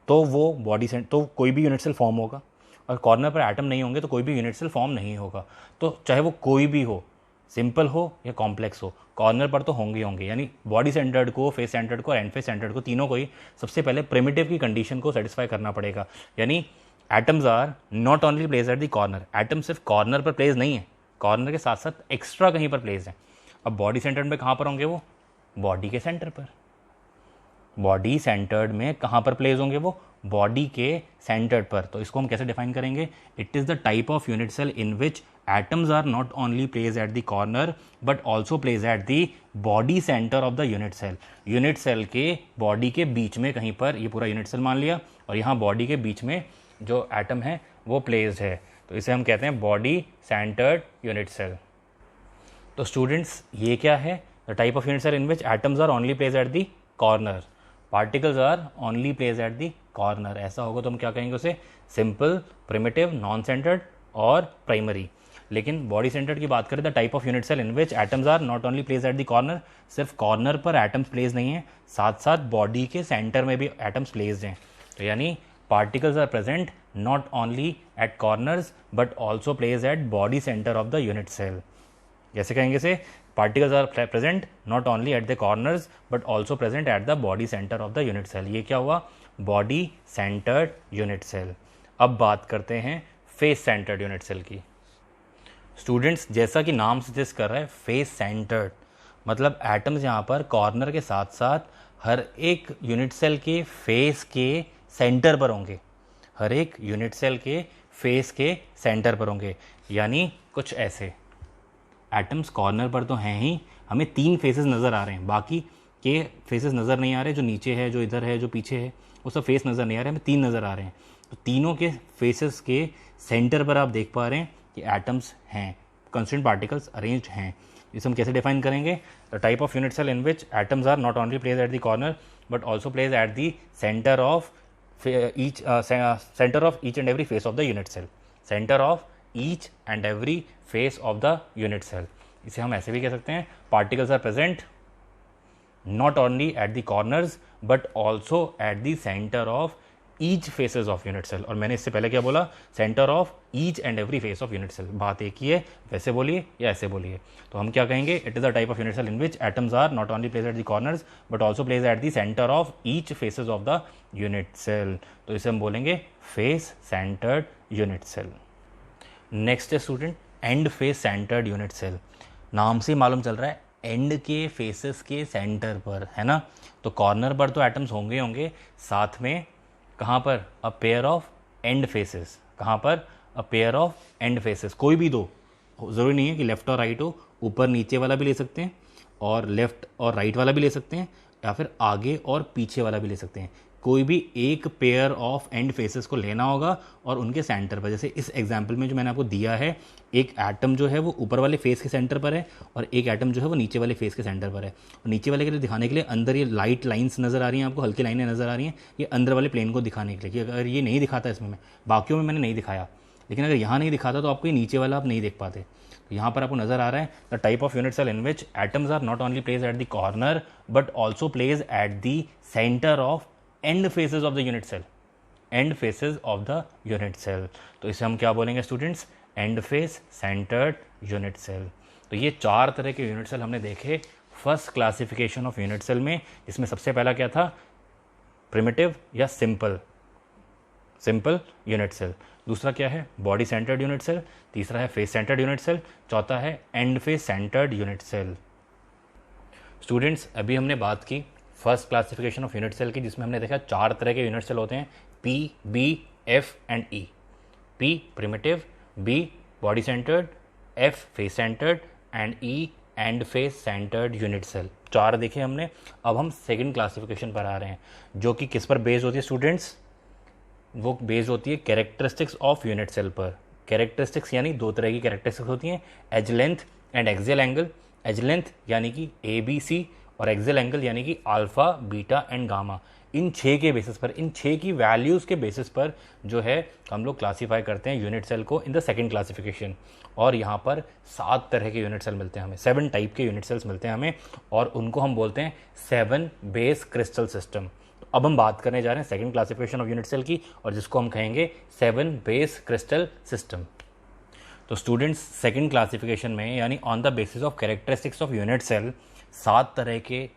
तो वो बॉडी सेंट तो कोई भी यूनिट सेल फॉर्म होगा, और कॉर्नर पर एटम नहीं होंगे तो कोई भी यूनिट सेल फॉर्म नहीं होगा। तो चाहे वो कोई भी हो, सिंपल हो या कॉम्प्लेक्स हो, कॉर्नर पर तो होंगे ही होंगे। यानी बॉडी सेंटर्ड को, फेस सेंटर्ड को, एंड फेस सेंटर्ड को, तीनों को ही सबसे पहले प्रिमिटिव की कंडीशन को सेटिस्फाई करना पड़ेगा। यानी atoms are not only place at the corner, atom सिर्फ कॉर्नर पर प्लेस नहीं है, कॉर्नर के साथ साथ एक्स्ट्रा कहीं पर प्लेस है। अब बॉडी सेंटर्ड में कहाँ पर होंगे वो? बॉडी के सेंटर पर। बॉडी सेंटर्ड में कहाँ पर प्लेस होंगे वो? बॉडी के सेंटर्ड पर। तो इसको हम कैसे डिफाइन करेंगे? It is the type of unit cell in which atoms are not only place at the corner but also place at the body centre of the unit cell. Unit cell के body के बीच में कहीं पर, ये पूरा unit cell मान लिया, और यहाँ बॉडी के बीच में जो एटम है वो प्लेस्ड है, तो इसे हम कहते हैं बॉडी सेंटर्ड यूनिट सेल। तो स्टूडेंट्स ये क्या है? The type of unit cell in which atoms are only place at the corner, particles are only place at the corner. ऐसा होगा तो हम क्या कहेंगे उसे? सिंपल, प्रिमिटिव, नॉन सेंटर्ड और प्राइमरी। लेकिन बॉडी सेंटर्ड की बात करें, the type of unit cell in which atoms are not only place at the corner, सिर्फ कॉर्नर पर एटम्स प्लेस नहीं है, साथ साथ बॉडी के सेंटर में भी एटम्स प्लेस्ड हैं। तो यानी particles are present not only at corners but also placed at body center of the unit cell। जैसे कहेंगे से, particles are present not only at the corners but also present at the body center of the unit cell। ये क्या हुआ? body centered unit cell। अब बात करते हैं face centered unit cell की। स्टूडेंट्स जैसा कि नाम सजेस्ट कर रहा है, face centered मतलब एटम्स यहाँ पर कॉर्नर के साथ साथ हर एक यूनिट सेल के फेस के सेंटर पर होंगे, हर एक यूनिट सेल के फेस के सेंटर पर होंगे। यानी कुछ ऐसे एटम्स कॉर्नर पर तो हैं ही, हमें 3 फेसेस नज़र आ रहे हैं, बाकी के फेसेस नज़र नहीं आ रहे, जो नीचे है, जो इधर है, जो पीछे है, वो सब फेस नज़र नहीं आ रहे, हमें 3 नज़र आ रहे हैं। तो तीनों के फेसेस के सेंटर पर आप देख पा रहे हैं कि एटम्स हैं, कंस्टिट्यूएंट पार्टिकल्स अरेंज्ड हैं। इसे हम कैसे डिफाइन करेंगे? The type of unit cell in which atoms are not only place at the corner but also plays at the center of center of each and every face of the unit cell. Center of each and every face of the unit cell. इसे हम ऐसे भी कह सकते हैं, particles are present not only at the corners but also at the center of each faces of unit cell. और मैंने इससे पहले क्या बोला, center of each and every face of unit cell. बात एक ही है, वैसे बोलिए या ऐसे बोलिए. तो हम क्या कहेंगे, it is a type of unit cell in which atoms are not only placed at the corners but also placed at the center of each faces of the unit cell. तो इसे हम बोलेंगे face centered unit cell. Next है student and face centred unit cell. नाम से मालूम चल रहा है एंड के फेसेस के सेंटर पर, है ना. तो कॉर्नर पर तो एटम्स होंगे होंगे, साथ में कहाँ पर, a pair of end faces. कहाँ पर, a pair of end faces. कोई भी दो, ज़रूरी नहीं है कि लेफ्ट और राइट हो, ऊपर नीचे वाला भी ले सकते हैं और लेफ्ट और राइट वाला भी ले सकते हैं, या फिर आगे और पीछे वाला भी ले सकते हैं. कोई भी एक पेयर ऑफ एंड फेसेस को लेना होगा और उनके सेंटर पर. जैसे इस एग्जांपल में जो मैंने आपको दिया है, एक एटम जो है वो ऊपर वाले फेस के सेंटर पर है और एक एटम जो है वो नीचे वाले फेस के सेंटर पर है. और नीचे वाले के लिए दिखाने के लिए अंदर ये लाइट लाइंस नज़र आ रही हैं आपको, हल्की लाइनें नज़र आ रही हैं, ये अंदर वाले प्लेन को दिखाने के लिए. कि अगर ये नहीं दिखाता इसमें, मैं बाकियों में मैंने नहीं दिखाया, लेकिन अगर यहाँ नहीं दिखाता तो आपको ये नीचे वाला आप नहीं देख पाते. तो यहाँ पर आपको नजर आ रहा है the type of unit cell in which atoms are not only place at the corner but also place at the centre of end faces of the unit cell. End faces of the unit cell. तो इसे हम क्या बोलेंगे students, end face centred unit cell. तो ये चार तरह के यूनिट सेल हमने देखे first classification of unit cell में, जिसमें सबसे पहला क्या था, प्रिमिटिव या सिंपल यूनिट सेल. दूसरा क्या है, बॉडी सेंटर्ड यूनिट सेल. तीसरा है फेस सेंटर्ड यूनिट सेल. चौथा है end face centred unit cell. Students, अभी हमने बात की first classification of unit cell की, जिसमें हमने देखा चार तरह के यूनिट सेल होते हैं, P, B, F and E. P primitive, B body centred, F face centred and E end face centred unit cell. चार देखे हमने. अब हम सेकंड क्लासिफिकेशन पर आ रहे हैं, जो कि किस पर बेस्ड होती है स्टूडेंट्स, वो बेस्ड होती है कैरेक्टरिस्टिक्स ऑफ यूनिट सेल पर. कैरेक्टरिस्टिक्स यानी दो तरह की कैरेक्टरिस्टिक्स होती हैं, edge length and axial angle. Edge length यानी कि ए बी सी, और एक्सियल एंगल यानी कि अल्फा बीटा एंड गामा. इन छः के बेसिस पर, इन छः की वैल्यूज़ के बेसिस पर जो है हम लोग क्लासीफाई करते हैं यूनिट सेल को इन द सेकंड क्लासिफिकेशन. और यहाँ पर 7 तरह के यूनिट सेल मिलते हैं हमें, 7 टाइप के यूनिट सेल्स मिलते हैं हमें, और उनको हम बोलते हैं 7 बेस क्रिस्टल सिस्टम. अब हम बात करने जा रहे हैं second classification of unit cell की, और जिसको हम कहेंगे 7 बेस क्रिस्टल सिस्टम. तो स्टूडेंट्स, सेकंड क्लासिफिकेशन में यानी on the basis of characteristics of unit cell 7 तरह के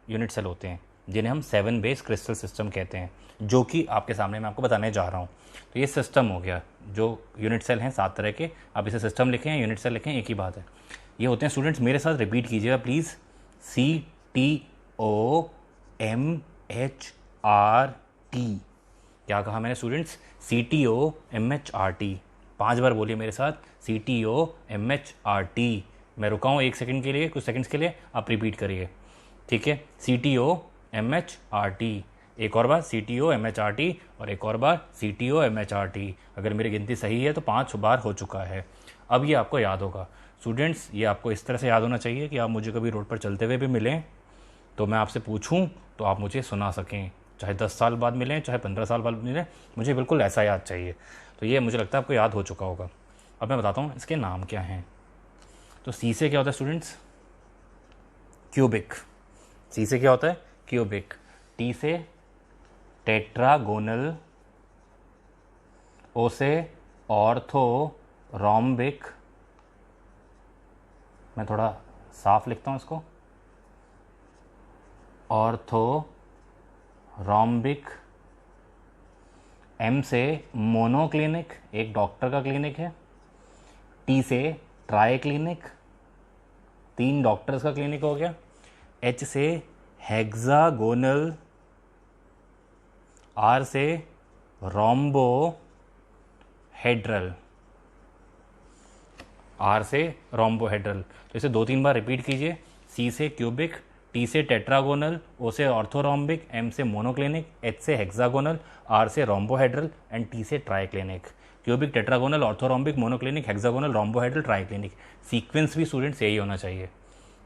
यूनिट सेल होते हैं, जिन्हें हम 7 बेस क्रिस्टल सिस्टम कहते हैं, जो कि आपके सामने मैं आपको बताने जा रहा हूँ. तो ये सिस्टम हो गया, जो यूनिट सेल हैं 7 तरह के. आप इसे सिस्टम लिखें या यूनिट सेल लिखें, एक ही बात है. ये होते हैं स्टूडेंट्स, मेरे साथ रिपीट कीजिएगा प्लीज़, CTOMHRT. क्या कहा मैंने स्टूडेंट्स, CTOMHRT. 5 बार बोलिए मेरे साथ, CTOMHRT. मैं रुका हूँ 1 सेकंड के लिए, कुछ सेकंड्स के लिए, आप रिपीट करिए, ठीक है. CTOMHRT. एक और बार CTOMHRT, और एक और बार CTOMHRT. अगर मेरी गिनती सही है तो 5 बार हो चुका है. अब ये आपको याद होगा स्टूडेंट्स, ये आपको इस तरह से याद होना चाहिए कि आप मुझे कभी रोड पर चलते हुए भी मिलें तो मैं आपसे पूछूं तो आप मुझे सुना सकें, चाहे 10 साल बाद मिलें, चाहे 15 साल बाद मिलें, मुझे बिल्कुल ऐसा याद चाहिए. तो ये मुझे लगता है आपको याद हो चुका होगा. अब मैं बताता हूँ इसके नाम क्या हैं. तो सी से क्या होता है स्टूडेंट्स, क्यूबिक. सी से क्या होता है, क्यूबिक. टी से टेट्रागोनल. ओ से ऑर्थोरोम्बिक. मैं थोड़ा साफ लिखता हूँ इसको, ऑर्थोरोम्बिक. एम से मोनोक्लिनिक, एक डॉक्टर का क्लिनिक है. टी से ट्राई क्लिनिक, 3 डॉक्टर्स का क्लिनिक हो गया. एच से हेक्सागोनल. आर से रोम्बोहेड्रल. आर से रोम्बोहेड्रल. तो इसे 2-3 बार रिपीट कीजिए. सी से क्यूबिक, टी से टेट्रागोनल, ओ से ऑर्थोरोम्बिक, एम से मोनोक्लिनिक, एच से हेक्सागोनल, आर से रोम्बोहेड्रल एंड टी से triclinic. Cubic, tetragonal, orthorhombic, monoclinic, hexagonal, rhombohedral, triclinic. Sequence भी स्टूडेंट्स यही होना चाहिए.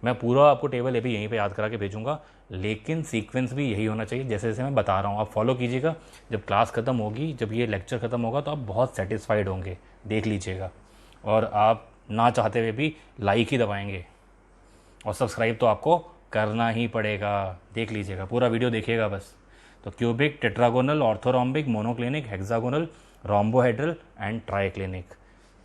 मैं पूरा आपको टेबल अभी यहीं पे याद करा के भेजूंगा, लेकिन सीक्वेंस भी यही होना चाहिए जैसे जैसे मैं बता रहा हूँ, आप फॉलो कीजिएगा। जब क्लास ख़त्म होगी, जब ये लेक्चर ख़त्म होगा, तो आप बहुत सेटिस्फाइड होंगे, देख लीजिएगा। और आप ना चाहते हुए भी लाइक ही दबाएंगे, और सब्सक्राइब तो आपको करना ही पड़ेगा। देख लीजिएगा, पूरा वीडियो देखिएगा बस। तो cubic, tetragonal, orthorhombic, monoclinic, hexagonal, rhombohedral and triclinic.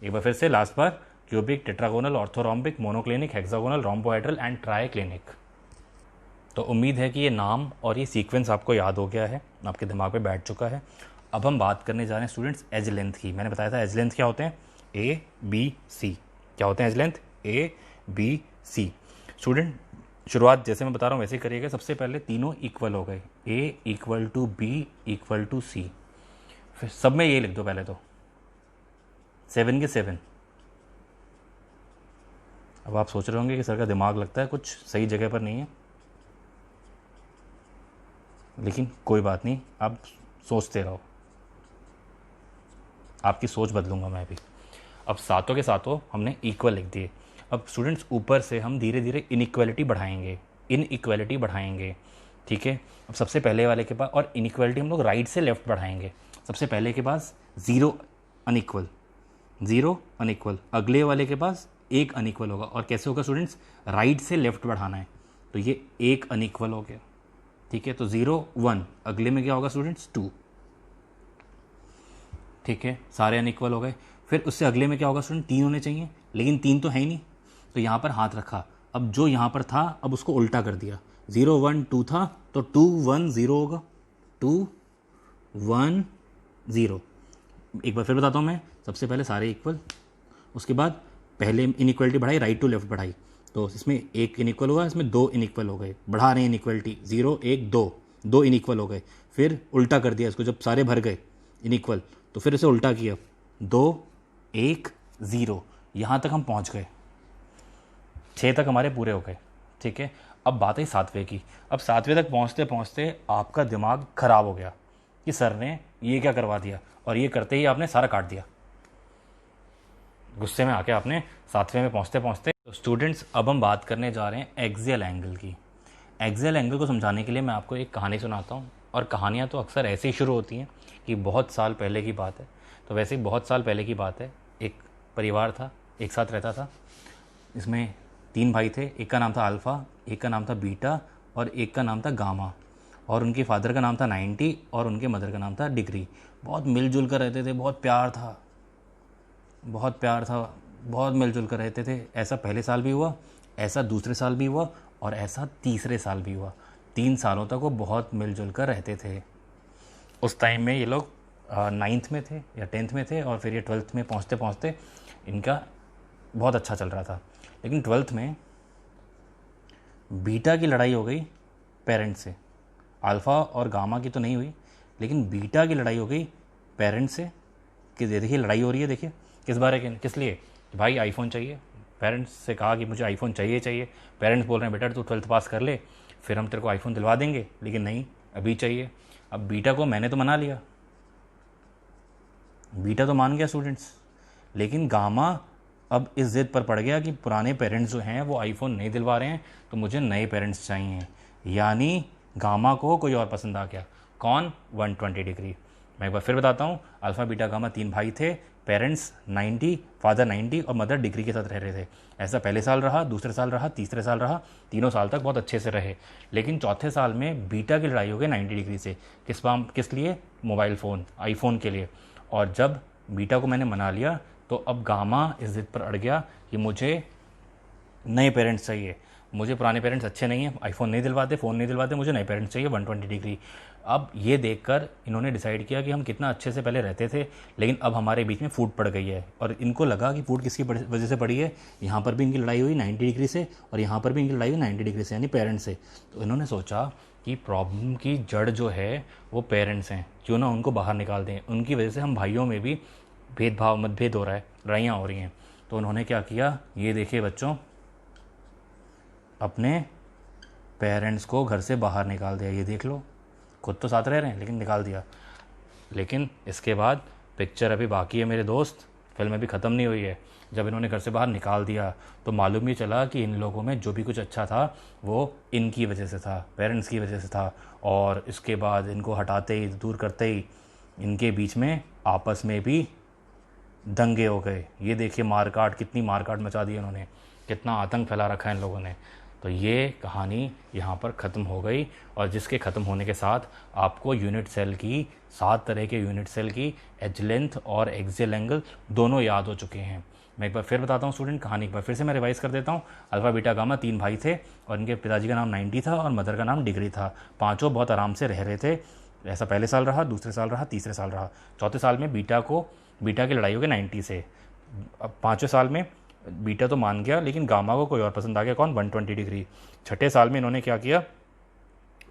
एक बार फिर से last bar, cubic, tetragonal, orthorhombic, monoclinic, hexagonal, rhombohedral and triclinic. तो उम्मीद है कि ये नाम और ये सीक्वेंस आपको याद हो गया है, आपके दिमाग में बैठ चुका है। अब हम बात करने जा रहे हैं स्टूडेंट्स एज लेंथ की। मैंने बताया था एज लेंथ क्या होते हैं, ए बी सी। क्या होते हैं edge length, A B C. Student शुरुआत जैसे मैं बता रहा हूँ वैसे ही करिएगा। सबसे पहले तीनों इक्वल हो गए, A equal to B equal to C. फिर सब में ये लिख दो पहले तो, 7 के 7। अब आप सोच रहे होंगे कि सर का दिमाग लगता है कुछ सही जगह पर नहीं है, लेकिन कोई बात नहीं, आप सोचते रहो, आपकी सोच बदलूंगा मैं भी। अब सातों के सातों हमने इक्वल लिख दिए। अब स्टूडेंट्स ऊपर से हम धीरे धीरे इनइक्वालिटी बढ़ाएंगे, ठीक है। अब सबसे पहले वाले के पास, और इनइक्वालिटी हम लोग राइट से लेफ्ट बढ़ाएंगे। सबसे पहले के पास 0 अनइक्वल, अगले वाले के पास 1 अनइक्वल होगा। और कैसे होगा स्टूडेंट्स, राइट से लेफ्ट बढ़ाना है, तो ये 1 अनइक्वल हो गया, ठीक है। तो 0 1, अगले में क्या होगा स्टूडेंट्स, 2, ठीक है। सारे अनइक्वल हो गए। फिर उससे अगले में क्या होगा स्टूडेंट, 3 होने चाहिए, लेकिन 3 तो है ही नहीं, तो यहाँ पर हाथ रखा। अब जो यहाँ पर था, अब उसको उल्टा कर दिया। 0 1 2 था, तो 2 1 0 होगा, 2 1 0। एक बार फिर बताता हूँ मैं, सबसे पहले सारे इक्वल, उसके बाद पहले इनइक्वालिटी बढ़ाई, राइट टू लेफ्ट बढ़ाई, तो इसमें 1 इनइक्वल हुआ, इसमें 2 इनइक्वल हो गए। बढ़ा रहे हैं इनइक्वालिटी, 0 1 2, 2 इनइक्वल हो गए। फिर उल्टा कर दिया इसको, जब सारे भर गए इनइक्वल, तो फिर इसे उल्टा किया, 2 1 0। यहाँ तक हम पहुँच गए, 6 तक हमारे पूरे हो गए, ठीक है। अब बात है 7वें की। अब 7वें तक पहुँचते पहुँचते आपका दिमाग ख़राब हो गया कि सर ने ये क्या करवा दिया, और ये करते ही आपने सारा काट दिया। गुस्से में आके आपने 7वें में पहुँचते पहुँचते। तो स्टूडेंट्स अब हम बात करने जा रहे हैं एक्सियल एंगल की। एक्सियल एंगल को समझाने के लिए मैं आपको एक कहानी सुनाता हूँ, और कहानियाँ तो अक्सर ऐसे ही शुरू होती हैं कि बहुत साल पहले की बात है। तो वैसे ही बहुत साल पहले की बात है, एक परिवार था, एक साथ रहता था। इसमें 3 भाई थे, एक का नाम था अल्फ़ा, एक का नाम था बीटा, और एक का नाम था गामा। और उनके फादर का नाम था 90, और उनके मदर का नाम था डिग्री। बहुत मिलजुल कर रहते थे, बहुत प्यार था, बहुत मिलजुल कर रहते थे। ऐसा पहले साल भी हुआ, ऐसा दूसरे साल भी हुआ, और ऐसा तीसरे साल भी हुआ। 3 सालों तक वो बहुत मिलजुल कर रहते थे। उस टाइम में ये लोग 9th में थे या 10th में थे, और फिर ये 12th में पहुँचते पहुँचते इनका बहुत अच्छा चल रहा था। लेकिन 12th में बीटा की लड़ाई हो गई पेरेंट्स से। अल्फ़ा और गामा की तो नहीं हुई, लेकिन बीटा की लड़ाई हो गई पेरेंट्स से। कि देखिए लड़ाई हो रही है, देखिए किस बारे के, किस लिए, भाई आईफोन चाहिए। पेरेंट्स से कहा कि मुझे आईफोन चाहिए। पेरेंट्स बोल रहे हैं बेटा तू 12th पास कर ले, फिर हम तेरे को आईफोन दिलवा देंगे, लेकिन नहीं अभी चाहिए। अब बीटा को मैंने तो मना लिया, बीटा तो मान गया स्टूडेंट्स, लेकिन गामा अब इस ज़िद पर पड़ गया कि पुराने पेरेंट्स जो हैं वो आईफोन नहीं दिलवा रहे हैं, तो मुझे नए पेरेंट्स चाहिए। यानी गामा को कोई और पसंद आ गया। कौन, 120 डिग्री। मैं एक बार फिर बताता हूँ, अल्फ़ा बीटा गामा 3 भाई थे, पेरेंट्स 90, फादर 90 और मदर डिग्री के साथ रह रहे थे। ऐसा पहले साल रहा, दूसरे साल रहा, तीसरे साल रहा, तीनों साल तक बहुत अच्छे से रहे। लेकिन चौथे साल में बीटा की लड़ाई हो गई 90 डिग्री से। किस लिए, मोबाइल फ़ोन, आईफोन के लिए। और जब बीटा को मैंने मना लिया, तो अब गामा इस ज़िद पर अड़ गया कि मुझे नए पेरेंट्स चाहिए, मुझे पुराने पेरेंट्स अच्छे नहीं हैं, आईफोन नहीं दिलवाते, फ़ोन नहीं दिलवाते, मुझे नए पेरेंट्स चाहिए 120 डिग्री। अब ये देखकर इन्होंने डिसाइड किया कि हम कितना अच्छे से पहले रहते थे, लेकिन अब हमारे बीच में फूट पड़ गई है। और इनको लगा कि फूट किसकी वजह से पड़ी है, यहाँ पर भी इनकी लड़ाई हुई 90 डिग्री से, और यहाँ पर भी इनकी लड़ाई हुई 90 डिग्री से, यानी पेरेंट्स से। तो इन्होंने सोचा कि प्रॉब्लम की जड़ जो है वो पेरेंट्स हैं, क्यों ना उनको बाहर निकाल दें, उनकी वजह से हम भाइयों में भी मतभेद हो रहा है, लड़ाइयाँ हो रही हैं। तो उन्होंने क्या किया, ये देखिए बच्चों, अपने पेरेंट्स को घर से बाहर निकाल दिया। ये देख लो, खुद तो साथ रह रहे हैं लेकिन निकाल दिया। लेकिन इसके बाद पिक्चर अभी बाकी है मेरे दोस्त। फिल्म अभी ख़त्म नहीं हुई है। जब इन्होंने घर से बाहर निकाल दिया तो मालूम ही चला कि इन लोगों में जो भी कुछ अच्छा था वो इनकी वजह से था, पेरेंट्स की वजह से था। और इसके बाद इनको हटाते ही, दूर करते ही इनके बीच में आपस में भी दंगे हो गए। ये देखिए मारकाट, कितनी मारकाट मचा दी इन्होंने, कितना आतंक फैला रखा है इन लोगों ने। तो ये कहानी यहाँ पर ख़त्म हो गई, और जिसके ख़त्म होने के साथ आपको यूनिट सेल की, 7 तरह के यूनिट सेल की एज लेंथ और एक्सियल एंगल दोनों याद हो चुके हैं। मैं एक बार फिर बताता हूँ स्टूडेंट, कहानी एक बार फिर से मैं रिवाइज़ कर देता हूँ। अल्फ़ा बीटा गामा 3 भाई थे, और इनके पिताजी का नाम 90 था और मदर का नाम डिग्री था। पाँचों बहुत आराम से रह रहे थे। ऐसा पहले साल रहा, दूसरे साल रहा, तीसरे साल रहा। चौथे साल में बीटा की लड़ाई हो गई 90 से। अब 5वें साल में बीटा तो मान गया, लेकिन गामा को कोई और पसंद आ गया, कौन? 120 डिग्री। छठे साल में इन्होंने क्या किया?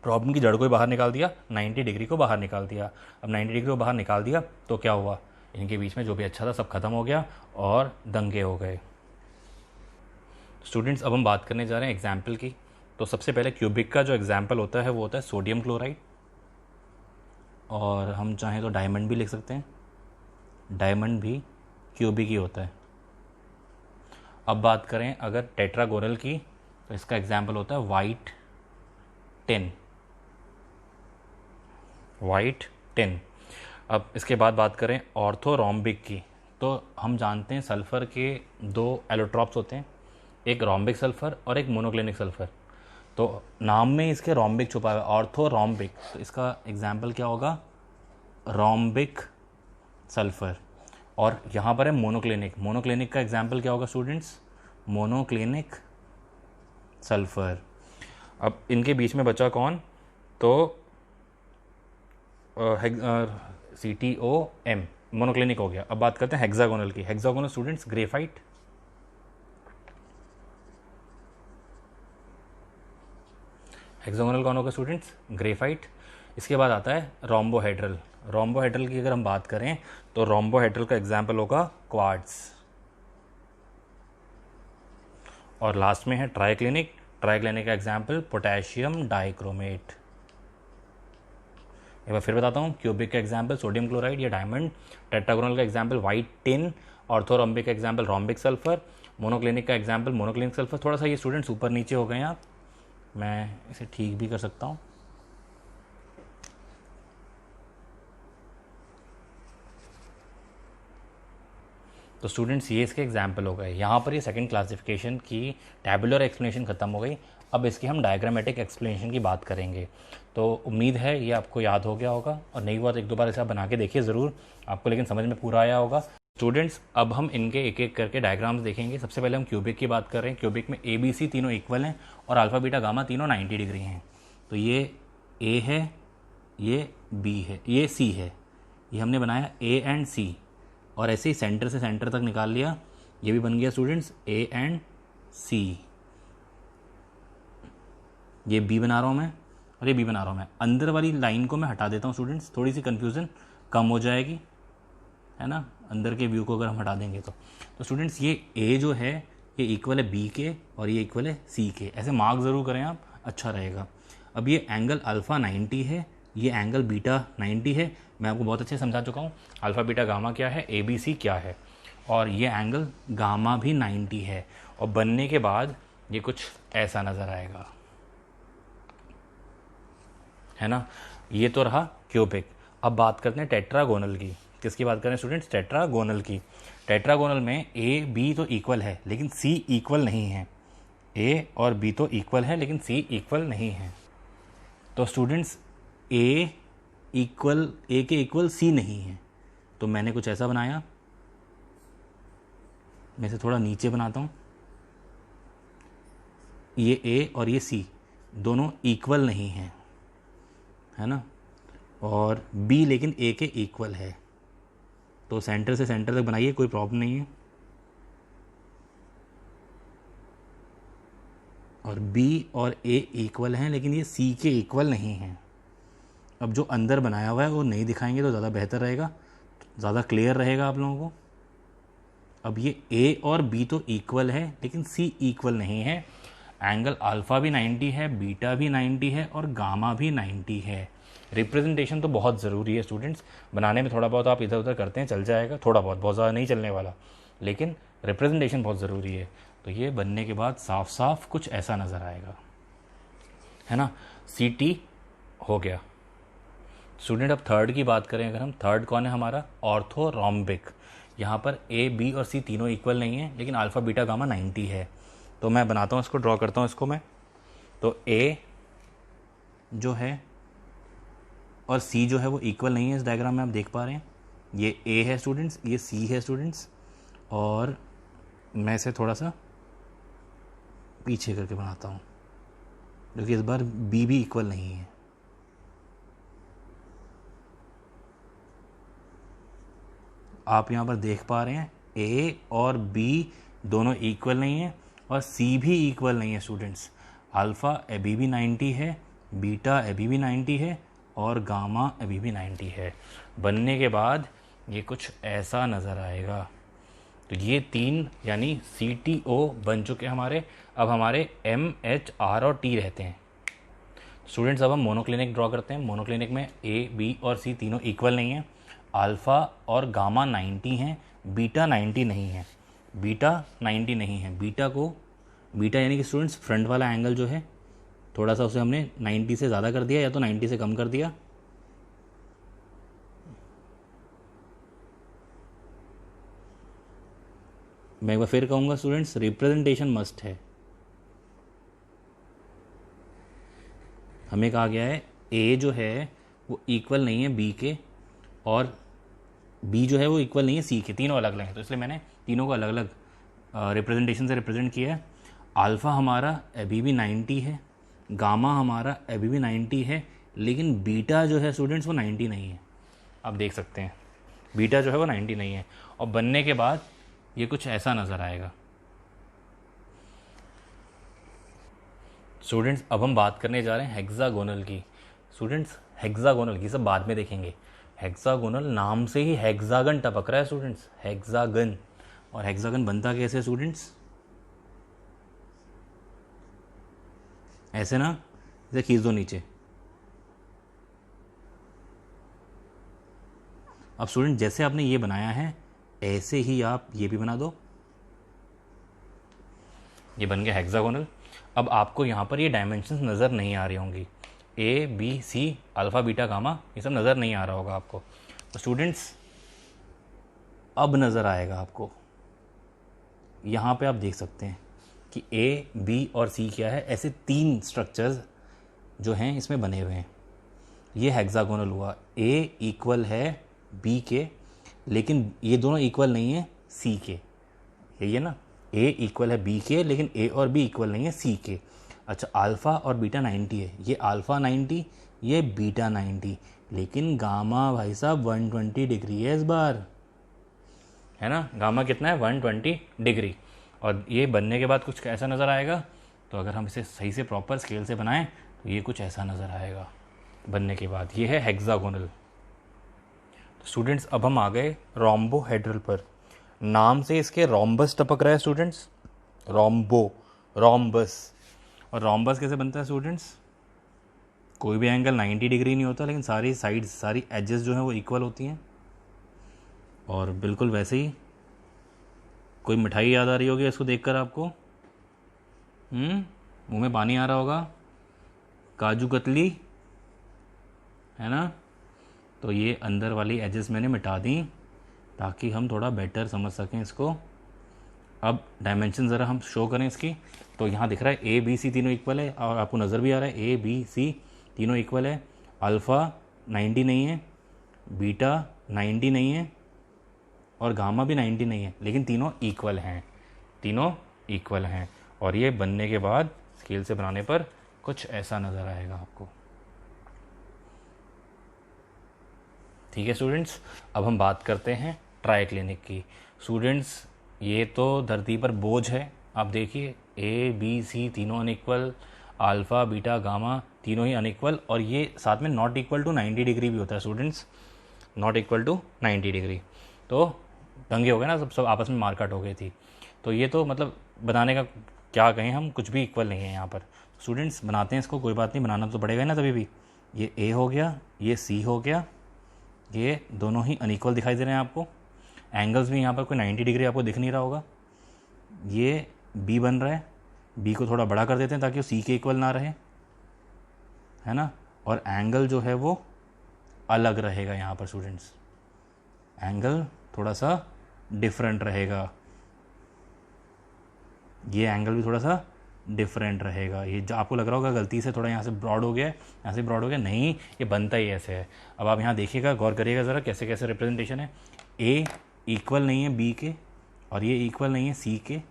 प्रॉब्लम की जड़ को ही बाहर निकाल दिया, 90 डिग्री को बाहर निकाल दिया। अब 90 डिग्री को बाहर निकाल दिया तो क्या हुआ? इनके बीच में जो भी अच्छा था सब खत्म हो गया और दंगे हो गए। स्टूडेंट्स, अब हम बात करने जा रहे हैं एग्जाम्पल की। तो सबसे पहले क्यूबिक का जो एग्जाम्पल होता है वो होता है सोडियम क्लोराइड, और हम चाहें तो डायमंड भी लिख सकते हैं। डायमंड भी क्यूबिक ही होता है। अब बात करें अगर टेट्रागोनल की, तो इसका एग्जाम्पल होता है वाइट टिन। White tin. अब इसके बाद बात करें ऑर्थोरोम्बिक की, तो हम जानते हैं सल्फ़र के 2 एलोट्रॉप्स होते हैं, एक रोम्बिक सल्फ़र और एक मोनोक्लिनिक सल्फ़र। तो नाम में इसके रोम्बिक छुपा हुआ है, ऑर्थोरोम्बिक। तो इसका एग्जाम्पल क्या होगा? Rhombic sulphur. और यहाँ पर है मोनोक्लिनिक। मोनोक्लिनिक का एग्जाम्पल क्या होगा स्टूडेंट्स? Monoclinic sulphur. अब इनके बीच में बचा कौन? तो CTOM, मोनोक्लिनिक हो गया। अब बात करते हैं हेक्सागोनल की। Hexagonal students graphite. हेक्सागोनल कौन होगा स्टूडेंट्स? ग्रेफाइट। इसके बाद आता है रोम्बोहेड्रल। रोम्बोहेड्रल की अगर हम बात करें तो रोम्बोहेड्रल का एग्जाम्पल होगा क्वार्ट्ज। और लास्ट में है ट्राइक्लिनिक। ट्राइक्लिनिक का एग्जाम्पल पोटेशियम डाइक्रोमेट। एक बार फिर बताता हूँ, क्यूबिक का एग्जाम्पल सोडियम क्लोराइड या डायमंड। टेट्रागोनल का एग्जाम्पल वाइट टिन। ऑर्थोरोम्बिक का एग्जाम्पल रोम्बिक सल्फर। मोनोक्लिनिक का एग्जाम्पल मोनोक्लिनिक सल्फर। थोड़ा सा ये स्टूडेंट्स ऊपर नीचे हो गए हैं, आप, मैं इसे ठीक भी कर सकता हूँ। तो स्टूडेंट्स ये इसके एग्जाम्पल हो गए। यहाँ पर ये सेकंड क्लासिफिकेशन की टैबुलर एक्सप्लेनेशन ख़त्म हो गई। अब इसकी हम डायग्रामेटिक एक्सप्लेनेशन की बात करेंगे। तो उम्मीद है ये आपको याद हो गया होगा, और नई बात एक दो बार ऐसा बना के देखिए ज़रूर आपको, लेकिन समझ में पूरा आया होगा। स्टूडेंट्स, अब हम इनके एक एक करके डायग्राम्स देखेंगे। सबसे पहले हम क्यूबिक की बात कर रहे हैं। क्यूबिक में ABC तीनों इक्वल हैं और अल्फ़ा बीटा गामा तीनों 90 डिग्री हैं। तो ये A है, ये B है, ये C है। ये हमने बनाया A एंड C, और ऐसे ही सेंटर से सेंटर तक निकाल लिया। ये भी बन गया स्टूडेंट्स A एंड C। ये B बना रहा हूँ मैं, और ये B बना रहा हूँ मैं। अंदर वाली लाइन को मैं हटा देता हूँ स्टूडेंट्स, थोड़ी सी कन्फ्यूज़न कम हो जाएगी, है ना। अंदर के व्यू को अगर हम हटा देंगे तो स्टूडेंट्स ये A जो है ये इक्वल है B के, और ये इक्वल है C के। ऐसे मार्क ज़रूर करें आप, अच्छा रहेगा। अब ये एंगल अल्फ़ा 90 है, ये एंगल बीटा 90 है। मैं आपको बहुत अच्छे से समझा चुका हूँ अल्फ़ा बीटा गामा क्या है, ABC क्या है, और ये एंगल गामा भी 90 है। और बनने के बाद ये कुछ ऐसा नज़र आएगा, है ना। ये तो रहा क्यूबिक। अब बात करते हैं टेट्रागोनल की। किसकी बात करें स्टूडेंट्स? टेट्रागोनल की। टेट्रागोनल में A B तो इक्वल है लेकिन C इक्वल नहीं है। A और B तो इक्वल है लेकिन C इक्वल नहीं है। तो स्टूडेंट्स A के इक्वल C नहीं है, तो मैंने कुछ ऐसा बनाया। मैं इसे थोड़ा नीचे बनाता हूँ। ये A और ये C दोनों इक्वल नहीं हैं, है ना। और B लेकिन A के इक्वल है, तो सेंटर से सेंटर तक बनाइए, कोई प्रॉब्लम नहीं है। और B और A इक्वल हैं लेकिन ये C के इक्वल नहीं हैं। अब जो अंदर बनाया हुआ है वो नहीं दिखाएंगे तो ज़्यादा बेहतर रहेगा, ज़्यादा क्लियर रहेगा आप लोगों को। अब ये A और B तो इक्वल है लेकिन C इक्वल नहीं है। एंगल अल्फ़ा भी 90 है, बीटा भी 90 है और गामा भी 90 है। रिप्रेजेंटेशन तो बहुत ज़रूरी है स्टूडेंट्स, बनाने में थोड़ा बहुत आप इधर उधर करते हैं चल जाएगा, थोड़ा बहुत ज़्यादा नहीं चलने वाला, लेकिन रिप्रेजेंटेशन बहुत ज़रूरी है। तो ये बनने के बाद साफ साफ कुछ ऐसा नज़र आएगा, है ना। CT हो गया स्टूडेंट। अब थर्ड की बात करें अगर हम, थर्ड कौन है हमारा, ऑर्थोरोम्बिक। यहाँ पर A, B और C तीनों इक्वल नहीं है, लेकिन अल्फ़ा बीटा गामा 90 है। तो मैं बनाता हूँ इसको, ड्रॉ करता हूँ इसको मैं। तो A जो है और C जो है वो इक्वल नहीं है, इस डायग्राम में आप देख पा रहे हैं। ये A है स्टूडेंट्स, ये C है स्टूडेंट्स, और मैं इसे थोड़ा सा पीछे करके बनाता हूँ क्योंकि इस बार B भी इक्वल नहीं है। आप यहाँ पर देख पा रहे हैं A और B दोनों इक्वल नहीं है और C भी इक्वल नहीं है स्टूडेंट्स। अल्फ़ा अभी भी 90 है, बीटा अभी भी 90 है और गामा अभी भी 90 है। बनने के बाद ये कुछ ऐसा नज़र आएगा। तो ये तीन यानी CTO बन चुके हमारे। अब हमारे M, H, R और T रहते हैं स्टूडेंट्स। अब हम मोनोक्लिनिक ड्रॉ करते हैं। मोनोक्लिनिक में A, B और C तीनों इक्वल नहीं है। अल्फ़ा और गामा 90 हैं, बीटा 90 नहीं है। बीटा 90 नहीं है। बीटा यानी कि स्टूडेंट्स फ्रंट वाला एंगल जो है थोड़ा सा उसे हमने 90 से ज़्यादा कर दिया या तो 90 से कम कर दिया। मैं एक बार फिर कहूँगा स्टूडेंट्स, रिप्रेजेंटेशन मस्ट है। हमें कहा गया है A जो है वो इक्वल नहीं है B के और B जो है वो इक्वल नहीं है C के, तीनों अलग अलग हैं। तो इसलिए मैंने तीनों को अलग अलग रिप्रेजेंटेशन से रिप्रेजेंट किया है। अल्फ़ा हमारा अभी भी 90 है, गामा हमारा अभी भी 90 है, लेकिन बीटा जो है स्टूडेंट्स वो 90 नहीं है। आप देख सकते हैं बीटा जो है वो 90 नहीं है। और बनने के बाद ये कुछ ऐसा नज़र आएगा स्टूडेंट्स। अब हम बात करने जा रहे हैं हेक्सागोनल की। स्टूडेंट्स हेक्सागोनल की सब बाद में देखेंगे। हेक्सागोनल नाम से ही हेक्सागन टपक रहा है स्टूडेंट्स, हेक्सागन। और हेक्सागन बनता कैसे स्टूडेंट्स, ऐसे ना, इसे खींच दो नीचे। अब स्टूडेंट जैसे आपने ये बनाया है ऐसे ही आप ये भी बना दो। ये बन गया हेक्सागोनल। अब आपको यहाँ पर ये डायमेंशंस नज़र नहीं आ रही होंगी, A, B, C, alpha beta gamma, ये सब नज़र नहीं आ रहा होगा आपको। तो स्टूडेंट्स अब नज़र आएगा आपको। यहाँ पे आप देख सकते हैं कि A, B और C क्या है, ऐसे तीन स्ट्रक्चर्स जो हैं इसमें बने हुए हैं। ये हेक्सागोनल हुआ। A इक्वल है B के, लेकिन ये दोनों इक्वल नहीं है C के। यही है ना, A इक्वल है B के, लेकिन A और B इक्वल नहीं है C के। अच्छा, अल्फ़ा और बीटा 90 है, ये अल्फ़ा 90, ये बीटा 90, लेकिन गामा भाई साहब 120 डिग्री है इस बार, है ना। गामा कितना है, 120 डिग्री। और ये बनने के बाद कुछ ऐसा नज़र आएगा। तो अगर हम इसे सही से प्रॉपर स्केल से बनाएं तो ये कुछ ऐसा नज़र आएगा बनने के बाद। ये है हेक्सागोनल। तो स्टूडेंट्स अब हम आ गए रोम्बोहेड्रल पर। नाम से इसके रोम्बस टपक रहा है स्टूडेंट्स, रोम्बस। और रोम्बस कैसे बनता है स्टूडेंट्स, कोई भी एंगल 90 डिग्री नहीं होता, लेकिन सारी साइड्स, सारी एजेस जो हैं वो इक्वल होती हैं। और बिल्कुल वैसे ही कोई मिठाई याद आ रही होगी इसको देखकर आपको, मुंह में पानी आ रहा होगा, काजू कतली, है ना। तो ये अंदर वाली एजेस मैंने मिटा दी ताकि हम थोड़ा बेटर समझ सकें इसको। अब डायमेंशन ज़रा हम शो करें इसकी। तो यहाँ दिख रहा है A, B, C तीनों इक्वल है, और आपको नज़र भी आ रहा है A, B, C तीनों इक्वल है। अल्फ़ा 90 नहीं है, बीटा 90 नहीं है और गामा भी 90 नहीं है, लेकिन तीनों इक्वल हैं, तीनों इक्वल हैं। और ये बनने के बाद स्केल से बनाने पर कुछ ऐसा नज़र आएगा आपको। ठीक है स्टूडेंट्स, अब हम बात करते हैं ट्राइक्लिनिक की। स्टूडेंट्स ये तो धरती पर बोझ है। आप देखिए A, B, C तीनों अनइक्वल, अल्फ़ा बीटा गामा तीनों ही अनइक्वल, और ये साथ में नॉट इक्वल टू 90 डिग्री भी होता है students, not equal to 90 degree. तो दंगे हो गए ना, सब आपस में मारकाट हो गई थी। तो ये तो मतलब बनाने का क्या कहें हम, कुछ भी इक्वल नहीं है यहाँ पर। स्टूडेंट्स बनाते हैं इसको, कोई बात नहीं, बनाना तो पड़ेगा ना तभी भी। ये ए हो गया, ये सी हो गया, ये दोनों ही अनइक्वल दिखाई दे रहे हैं आपको। एंगल्स भी यहाँ पर कोई 90 डिग्री आपको दिख नहीं रहा होगा। ये बी बन रहा है, बी को थोड़ा बड़ा कर देते हैं ताकि वो सी के इक्वल ना रहे, है ना। और एंगल जो है वो अलग रहेगा यहाँ पर स्टूडेंट्स, एंगल थोड़ा सा डिफरेंट रहेगा, ये एंगल भी थोड़ा सा डिफरेंट रहेगा। ये जो आपको लग रहा होगा गलती से थोड़ा यहाँ से ब्रॉड हो गया है, यहाँ से ब्रॉड हो गया, नहीं, ये बनता ही ऐसे है। अब आप यहाँ देखिएगा, गौर करिएगा ज़रा कैसे कैसे रिप्रेजेंटेशन है। ए इक्वल नहीं है बी के, और ये इक्वल नहीं है सी के,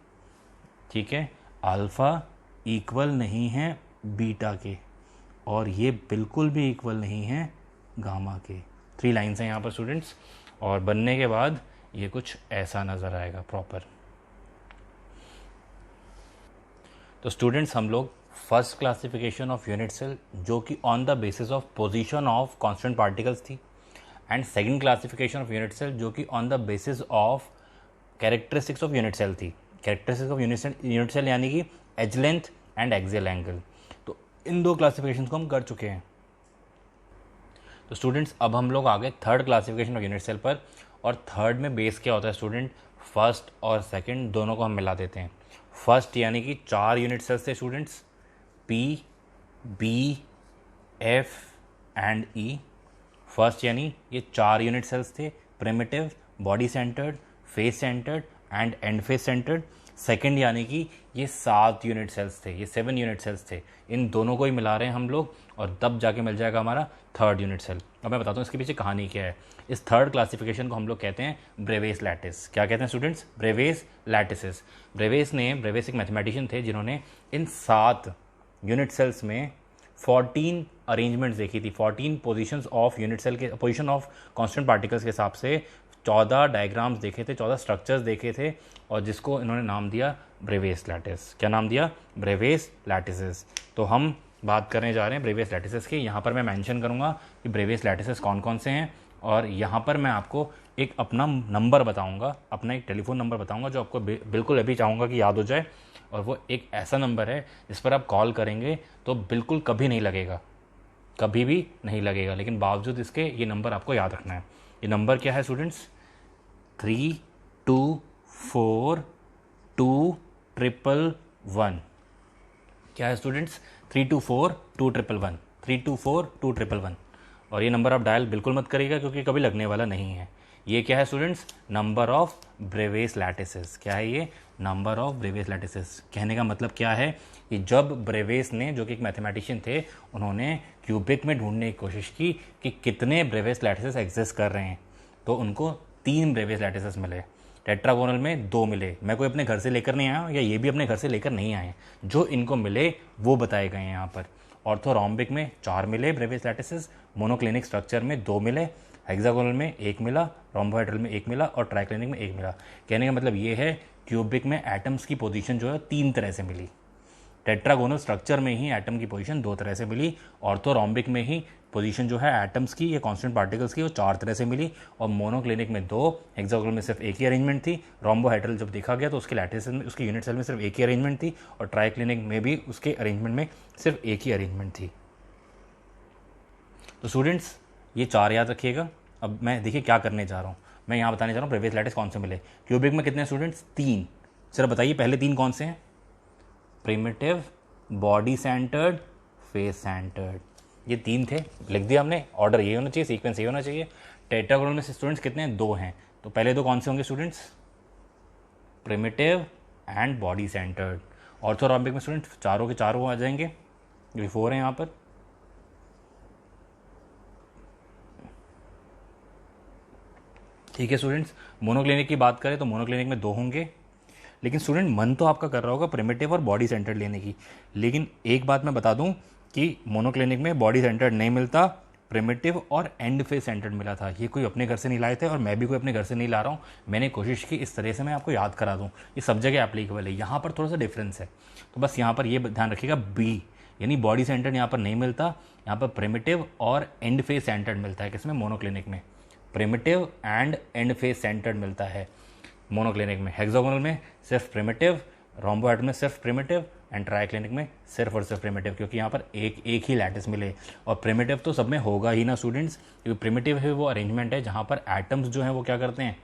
ठीक है। अल्फ़ा इक्वल नहीं है बीटा के, और ये बिल्कुल भी इक्वल नहीं है गामा के। 3 लाइन्स हैं यहाँ पर स्टूडेंट्स, और बनने के बाद ये कुछ ऐसा नज़र आएगा प्रॉपर। तो स्टूडेंट्स हम लोग first classification of unit cell जो कि on the basis of position of constant particles थी, and second classification of unit cell जो कि on the basis of characteristics of unit cell थी। कैरेक्टरिस्टिक्स ऑफ यूनिट सेल यानी कि edge length and axial angle. तो इन 2 classification को हम कर चुके हैं। तो स्टूडेंट्स अब हम लोग आ गए third classification of unit cell पर, और थर्ड में बेस क्या होता है स्टूडेंट, फर्स्ट और सेकंड दोनों को हम मिला देते हैं। फर्स्ट यानी कि 4 यूनिट सेल्स थे students, P, B, F and E. First यानी ये 4 यूनिट सेल्स थे, primitive, body centred, face centred and end face centred. Second यानी कि ये 7 यूनिट सेल्स थे, ये 7 यूनिट सेल्स थे। इन दोनों को ही मिला रहे हैं हम लोग, और तब जाके मिल जाएगा हमारा थर्ड यूनिट सेल। अब मैं बताता हूँ इसके पीछे कहानी क्या है। इस थर्ड क्लासिफिकेशन को हम लोग कहते हैं ब्रेवेस लैटिस। क्या कहते हैं स्टूडेंट्स? Bravais lattices. ब्रेवेस एक मैथमेटिशियन थे जिन्होंने इन 7 यूनिट सेल्स में 14 अरेंजमेंट्स देखी थी, 14 पोजीशंस ऑफ यूनिट सेल के, पोजीशन ऑफ कांस्टेंट पार्टिकल्स के हिसाब से 14 डायग्राम्स देखे थे, 14 स्ट्रक्चर्स देखे थे, और जिसको इन्होंने नाम दिया ब्रेवेस लैटिस। क्या नाम दिया? Bravais lattices. तो हम बात करने जा रहे हैं ब्रेवेस लैटिसेस की। यहाँ पर मैं मेंशन करूँगा कि ब्रेवेस लैटिसेस कौन कौन से हैं, और यहाँ पर मैं आपको एक अपना नंबर बताऊँगा, अपना एक टेलीफोन नंबर बताऊँगा जो आपको बिल्कुल अभी चाहूँगा कि याद हो जाए। और वो एक ऐसा नंबर है जिस पर आप कॉल करेंगे तो बिल्कुल कभी नहीं लगेगा, कभी भी नहीं लगेगा, लेकिन बावजूद इसके ये नंबर आपको याद रखना है। ये नंबर क्या है स्टूडेंट्स? 32421111। क्या है स्टूडेंट्स? 324211, 324211। और ये नंबर आप डायल बिल्कुल मत करिएगा क्योंकि कभी लगने वाला नहीं है। ये क्या है students? Number of Bravais lattices. क्या है ये? Number of Bravais lattices. कहने का मतलब क्या है कि जब ब्रेवेस ने, जो कि एक मैथमेटिशियन थे, उन्होंने क्यूबिक में ढूंढने की कोशिश की कि कितने ब्रेवेस लैटिसेस एग्जिस्ट कर रहे हैं, तो उनको 3 ब्रेवेस लैटिसेस मिले। टेट्रागोनल में 2 मिले। मैं कोई अपने घर से लेकर नहीं आया हूँ, या ये भी अपने घर से लेकर नहीं आए हैं, जो इनको मिले वो बताए गए हैं यहाँ पर। ऑर्थोरोम्बिक में 4 मिले ब्रेवेस लैटिसेस, मोनोक्लिनिक स्ट्रक्चर में 2 मिले, हेक्सागोनल में 1 मिला, रोम्बोहेड्रल में 1 मिला, और ट्राइक्लिनिक में 1 मिला। कहने का मतलब ये है क्यूबिक में एटम्स की पोजीशन जो है 3 तरह से मिली। टेट्रागोनल स्ट्रक्चर में ही एटम की पोजीशन 2 तरह से मिली। ऑर्थोरोम्बिक में ही पोजीशन जो है एटम्स की या कांस्टेंट पार्टिकल्स की वो 4 तरह से मिली, और मोनोक्लिनिक में 2, हेक्सागोनल में सिर्फ 1 ही अरेंजमेंट थी। रोम्बोहेड्रल जब देखा गया तो उसके लैटिस में, उसके यूनिट सेल में सिर्फ 1 ही अरेंजमेंट थी, और ट्राइक्लिनिक में भी उसके अरेंजमेंट में सिर्फ 1 ही अरेंजमेंट थी। तो स्टूडेंट्स ये 4 याद रखिएगा। अब मैं देखिए क्या करने जा रहा हूँ, मैं यहाँ बताने जा रहा हूँ ब्रेवेस लैटिस कौन से मिले। क्यूबिक में कितने स्टूडेंट्स? 3। सिर्फ बताइए पहले 3 कौन से हैं? Primitive, body centred, face centred. ये 3 थे, लिख दिया हमने। ऑर्डर ये होना चाहिए, सीक्वेंस ये होना चाहिए। टेट्रागोनल में स्टूडेंट्स कितने हैं? 2 हैं। तो पहले 2 कौन से होंगे students? Primitive and body centred. Orthorhombic में स्टूडेंट्स चारों के चारों आ जाएंगे, क्योंकि 4 हैं यहाँ पर। ठीक है स्टूडेंट्स। मोनोक्लिनिक की बात करें तो मोनोक्लिनिक में 2 होंगे। लेकिन स्टूडेंट मन तो आपका कर रहा होगा प्रिमिटिव और बॉडी सेंटर्ड लेने की, लेकिन एक बात मैं बता दूं कि मोनोक्लिनिक में बॉडी सेंटर्ड नहीं मिलता, प्रिमिटिव और एंड फेस सेंटर्ड मिला था। ये कोई अपने घर से नहीं लाए थे, और मैं भी कोई अपने घर से नहीं ला रहा हूँ। मैंने कोशिश की इस तरह से मैं आपको याद करा दूँ, ये सब जगह एप्लीकेबल है। यहाँ पर थोड़ा सा डिफरेंस है, तो बस यहाँ पर ये ध्यान रखिएगा, बी यानी बॉडी सेंटर्ड यहाँ पर नहीं मिलता, यहाँ पर प्रिमिटिव और एंड फेस सेंटर्ड मिलता है। किसमें? मोनोक्लिनिक में। Primitive and end face centred मिलता है मोनोक्लिनिक में। हेक्सागोनल में सिर्फ प्रिमिटिव, रोम्बोहेड्रल में सिर्फ प्रिमिटिव, एंड ट्राइक्लिनिक में सिर्फ और सिर्फ प्रिमिटिव, क्योंकि यहाँ पर एक ही लैटिस मिले। और प्रिमिटिव तो सब में होगा ही ना स्टूडेंट्स, क्योंकि प्रिमिटिव है वो अरेंजमेंट है जहाँ पर एटम्स जो हैं वो क्या करते हैं,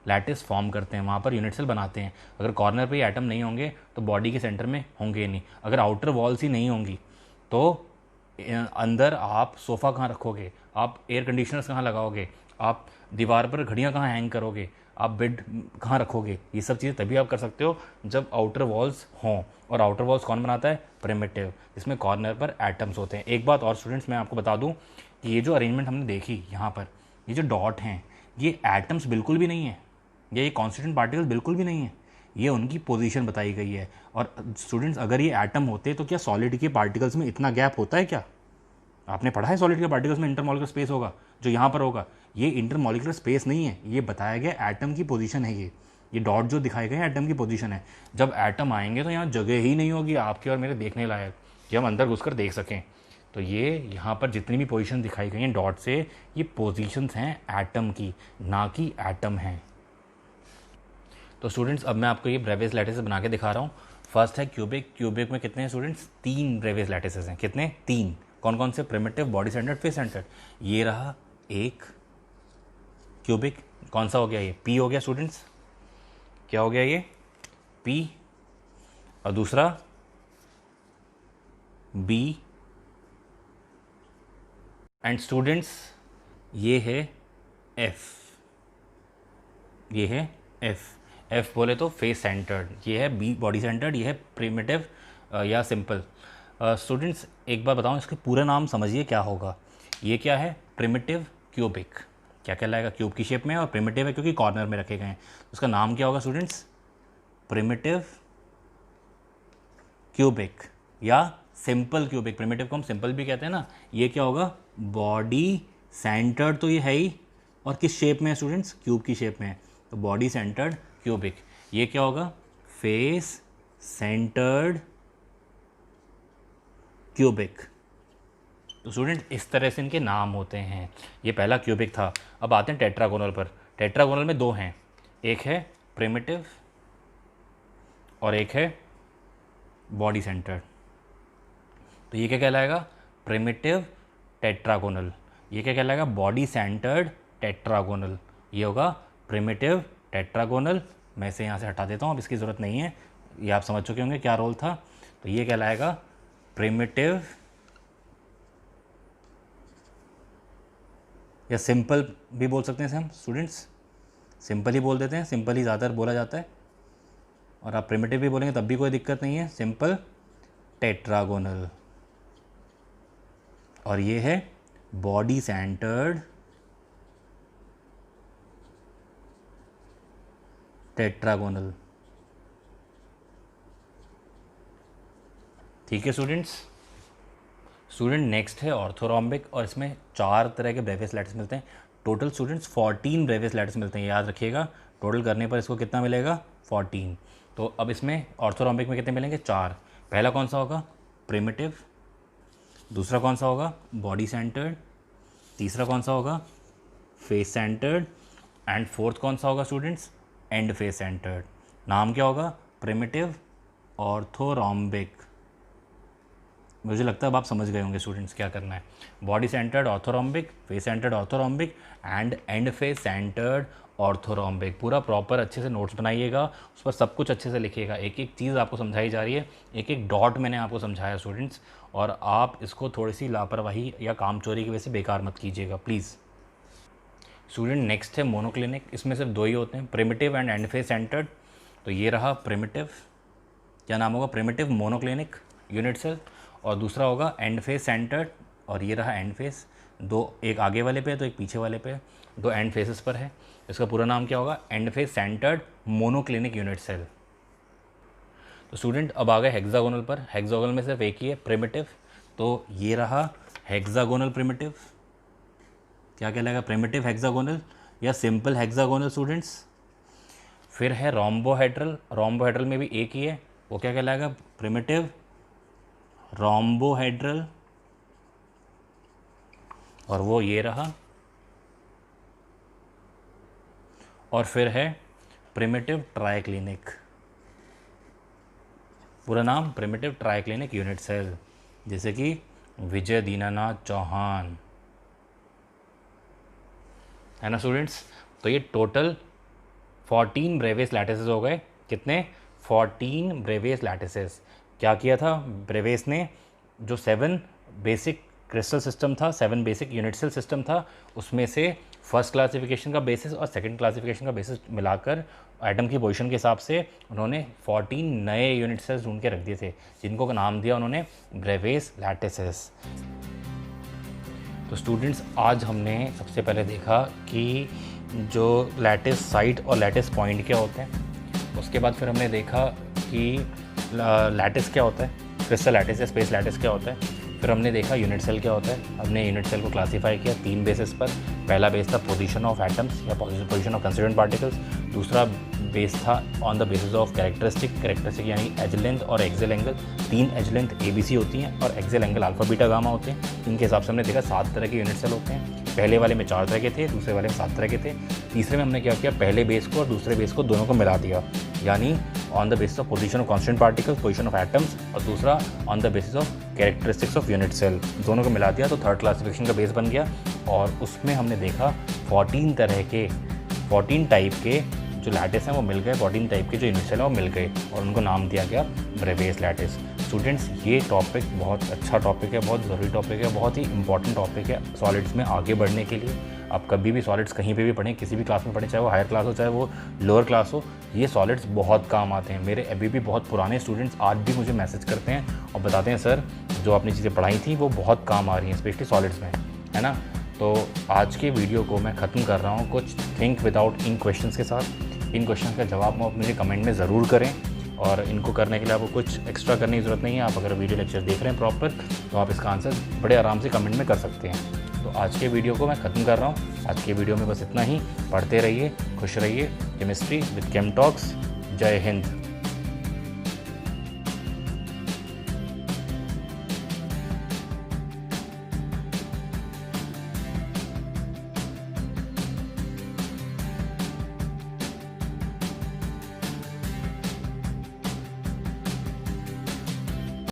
लैटिस फॉर्म करते हैं, वहाँ पर यूनिट सेल बनाते हैं। अगर कॉर्नर पे एटम नहीं होंगे तो बॉडी के सेंटर में होंगे ही नहीं। अगर आउटर वॉल्स ही नहीं होंगी तो अंदर आप सोफ़ा कहाँ रखोगे, आप एयर कंडीशनर्स कहाँ लगाओगे, आप दीवार पर घड़ियाँ कहाँ हैंग करोगे, आप बेड कहाँ रखोगे। ये सब चीज़ें तभी आप कर सकते हो जब आउटर वॉल्स हों। और आउटर वॉल्स कौन बनाता है, प्रिमिटिव, जिसमें कॉर्नर पर एटम्स होते हैं। एक बात और स्टूडेंट्स मैं आपको बता दूं कि ये जो अरेंजमेंट हमने देखी यहाँ पर, ये जो डॉट हैं ये एटम्स बिल्कुल भी नहीं है, ये कॉन्स्टिट्यूएंट पार्टिकल बिल्कुल भी नहीं है, ये उनकी पोजीशन बताई गई है। और स्टूडेंट्स अगर ये एटम होते तो क्या सॉलिड के पार्टिकल्स में इतना गैप होता है क्या? आपने पढ़ा है सॉलिड के पार्टिकल्स में इंटरमॉलिक्यूलर स्पेस होगा जो यहाँ पर होगा, ये इंटरमॉलिक्यूलर स्पेस नहीं है, ये बताया गया एटम की पोजीशन है। ये डॉट जो दिखाए गए हैं एटम की पोजीशन है। जब एटम आएंगे तो यहाँ जगह ही नहीं होगी आपके और मेरे देखने लायक कि हम अंदर घुसकर देख सकें। तो ये यहाँ पर जितनी भी पोजीशन दिखाई गई हैं डॉट से, ये पोजीशंस हैं एटम की, ना कि एटम हैं। तो स्टूडेंट्स अब मैं आपको ये ब्रेवियस लैटिसेस बना के दिखा रहा हूँ। फर्स्ट है क्यूबिक। क्यूबिक में कितने हैं स्टूडेंट्स, 3 ब्रेवियस लैटिसेस हैं। कितने, 3। कौन कौन से, primitive, body centred, face centred. ये रहा एक क्यूबिक, कौन सा हो गया, ये पी हो गया स्टूडेंट्स। क्या हो गया ये, पी। और दूसरा बी। एंड स्टूडेंट्स ये है एफ, ये है एफ। एफ बोले तो फेस सेंटर्ड, ये है बी बॉडी सेंटर्ड, ये है प्रिमिटिव या सिंपल। स्टूडेंट्स एक बार बताऊं, इसके पूरा नाम समझिए क्या होगा। ये क्या है, प्रिमिटिव क्यूबिक। क्या कहलाएगा, क्यूब की शेप में, और प्रिमिटिव है क्योंकि कॉर्नर में रखे गए हैं। उसका नाम क्या होगा स्टूडेंट्स, प्रिमिटिव क्यूबिक या सिंपल क्यूबिक। प्रिमिटिव को हम सिंपल भी कहते हैं ना। ये क्या होगा, बॉडी सेंटर्ड तो ये है ही, और किस शेप में है स्टूडेंट्स, क्यूब की शेप में है, तो बॉडी सेंटर्ड क्यूबिक। ये क्या होगा, फेस सेंटर्ड क्यूबिक। तो स्टूडेंट इस तरह से इनके नाम होते हैं। ये पहला क्यूबिक था। अब आते हैं टेट्रागोनल पर। टेट्रागोनल में 2 हैं, एक है प्रिमिटिव और एक है बॉडी सेंटर्ड। तो ये क्या कहलाएगा, प्रिमिटिव टेट्रागोनल। ये क्या कहलाएगा, बॉडी सेंटर्ड टेट्रागोनल। ये होगा प्रिमिटिव टेट्रागोनल। मैं इसे यहाँ से हटा देता हूँ, अब इसकी ज़रूरत नहीं है, ये आप समझ चुके होंगे क्या रोल था। तो ये कहलाएगा प्रिमिटिव या सिंपल भी बोल सकते हैं इसे हम स्टूडेंट्स, सिंपल ही बोल देते हैं, सिंपल ही ज़्यादातर बोला जाता है। और आप प्रिमिटिव भी बोलेंगे तब भी कोई दिक्कत नहीं है, सिंपल टेट्रागोनल। और ये है बॉडी सेंटर्ड टेट्रागोनल। ठीक है स्टूडेंट्स। स्टूडेंट नेक्स्ट है ऑर्थोरोम्बिक, और इसमें 4 तरह के ब्रेवियस लैटिस मिलते हैं। टोटल स्टूडेंट्स 14 ब्रेवियस लैटिस मिलते हैं, याद रखिएगा। टोटल करने पर इसको कितना मिलेगा, 14। तो अब इसमें ऑर्थोरोम्बिक में कितने मिलेंगे, 4। पहला कौन सा होगा, प्रिमिटिव। दूसरा कौन सा होगा, बॉडी सेंटर्ड। तीसरा कौन सा होगा, फेस सेंटर्ड। एंड फोर्थ कौन सा होगा स्टूडेंट्स, एंड फेस सेंटर्ड। नाम क्या होगा, प्रिमिटिव ऑर्थोरोम्बिक। मुझे लगता है अब आप समझ गए होंगे स्टूडेंट्स क्या करना है। Body centred orthorhombic, face centred orthorhombic and face centred orthorhombic. पूरा प्रॉपर अच्छे से नोट्स बनाइएगा, उस पर सब कुछ अच्छे से लिखिएगा। एक एक चीज़ आपको समझाई जा रही है, एक एक डॉट मैंने आपको समझाया स्टूडेंट्स, और आप इसको थोड़ी सी लापरवाही या काम चोरी की वजह से बेकार मत कीजिएगा प्लीज़। स्टूडेंट नेक्स्ट है मोनोक्लिनिक। इसमें सिर्फ 2 ही होते हैं, प्रिमिटिव एंड फेस सेंटर्ड। तो ये रहा प्रिमिटिव, क्या नाम होगा, प्रिमिटिव मोनोक्लिनिक यूनिट सेल। और दूसरा होगा एंड फेस सेंटर्ड, और ये रहा एंड फेस। 2, एक आगे वाले पे तो एक पीछे वाले पे, 2 एंड फेसेस पर है। इसका पूरा नाम क्या होगा, end face centred monoclinic unit cell. तो स्टूडेंट अब आ गए हेक्सागोनल पर। हेक्सागोनल में सिर्फ एक ही है, प्रिमिटिव। तो ये रहा हेक्सागोनल प्रिमिटिव। क्या कहलाएगा, प्रिमिटिव हेक्सागोनल या सिंपल हेक्सागोनल स्टूडेंट्स। फिर है रोम्बोहेड्रल। रोम्बोहेड्रल में भी एक ही है, वो क्या कहलाएगा, प्रिमिटिव रोम्बोहेड्रल। और वो ये रहा। और फिर है प्रिमिटिव ट्राइक्लिनिक। पूरा नाम प्रिमिटिव ट्राइक्लिनिक यूनिट सेल, जैसे कि विजय दीनानाथ चौहान, है ना स्टूडेंट्स। तो ये टोटल 14 ब्रेवियस लैटिसेस हो गए। कितने? 14 ब्रेवियस लैटिसेस। क्या किया था ब्रेवियस ने? जो 7 बेसिक क्रिस्टल सिस्टम था, 7 बेसिक यूनिट सेल सिस्टम था, उसमें से फर्स्ट क्लासिफिकेशन का बेसिस और सेकंड क्लासिफिकेशन का बेसिस मिलाकर एटम की पोजीशन के हिसाब से उन्होंने 14 नए यूनिट सेल्स ढूंढ के रख दिए थे, जिनको का नाम दिया उन्होंने ब्रेवियस लैटिसेस। तो स्टूडेंट्स, आज हमने सबसे पहले देखा कि जो लैटिस साइट और लैटिस पॉइंट क्या होते हैं। उसके बाद फिर हमने देखा कि लैटिस क्या होता है, क्रिस्टल लैटिस या स्पेस लैटिस क्या होता है। फिर हमने देखा यूनिट सेल क्या होता है। हमने यूनिट सेल को क्लासीफाई किया 3 बेसिस पर। पहला बेस था पोजीशन ऑफ एटम्स या पोजीशन ऑफ कंस्टिट्यूएंट पार्टिकल्स। दूसरा बेस था on the basis of characteristic यानी एज लेंथ और axial angle. 3 edge length ABC होती हैं और axial angle alpha beta gamma होते हैं। इनके हिसाब से हमने देखा 7 तरह के यूनिट सेल होते हैं। पहले वाले में 4 तरह के थे, दूसरे वाले में 7 तरह के थे। तीसरे में हमने क्या किया, पहले बेस को और दूसरे बेस को दोनों को मिला दिया, यानी on the basis of position of constant particles, position of atoms, और दूसरा on the basis of characteristics of unit cell, दोनों को मिला दिया तो थर्ड क्लासिफिकेशन का बेस बन गया। और उसमें हमने देखा 14 टाइप के जो लैटिस हैं वो मिल गए, 14 टाइप के जो यूनिट सेल हैं वो मिल गए और उनको नाम दिया गया ब्रेवियस लैटिस। स्टूडेंट्स, ये टॉपिक बहुत अच्छा टॉपिक है, बहुत ज़रूरी टॉपिक है, बहुत ही इंपॉर्टेंट टॉपिक है सॉलिड्स में आगे बढ़ने के लिए। आप कभी भी सॉलिड्स कहीं पे भी पढ़ें, किसी भी क्लास में पढ़ें, चाहे वो हायर क्लास हो चाहे वो लोअर क्लास हो, ये सॉलिड्स बहुत काम आते हैं। मेरे अभी भी बहुत पुराने स्टूडेंट्स आज भी मुझे मैसेज करते हैं और बताते हैं सर जो आपने चीज़ें पढ़ाई थी वो बहुत काम आ रही हैं, स्पेशली सॉलिड्स में, है ना। तो आज के वीडियो को मैं ख़त्म कर रहा हूँ कुछ थिंक विदाउट इन क्वेश्चंस के साथ। इन क्वेश्चन का जवाब आप मुझे कमेंट में ज़रूर करें और इनको करने के लिए आपको कुछ एक्स्ट्रा करने की ज़रूरत नहीं है। आप अगर वीडियो लेक्चर देख रहे हैं प्रॉपर तो आप इसका आंसर बड़े आराम से कमेंट में कर सकते हैं। तो आज के वीडियो को मैं ख़त्म कर रहा हूँ। आज के वीडियो में बस इतना ही। पढ़ते रहिए, खुश रहिए। Chemistry with Chemtalks. जय हिंद।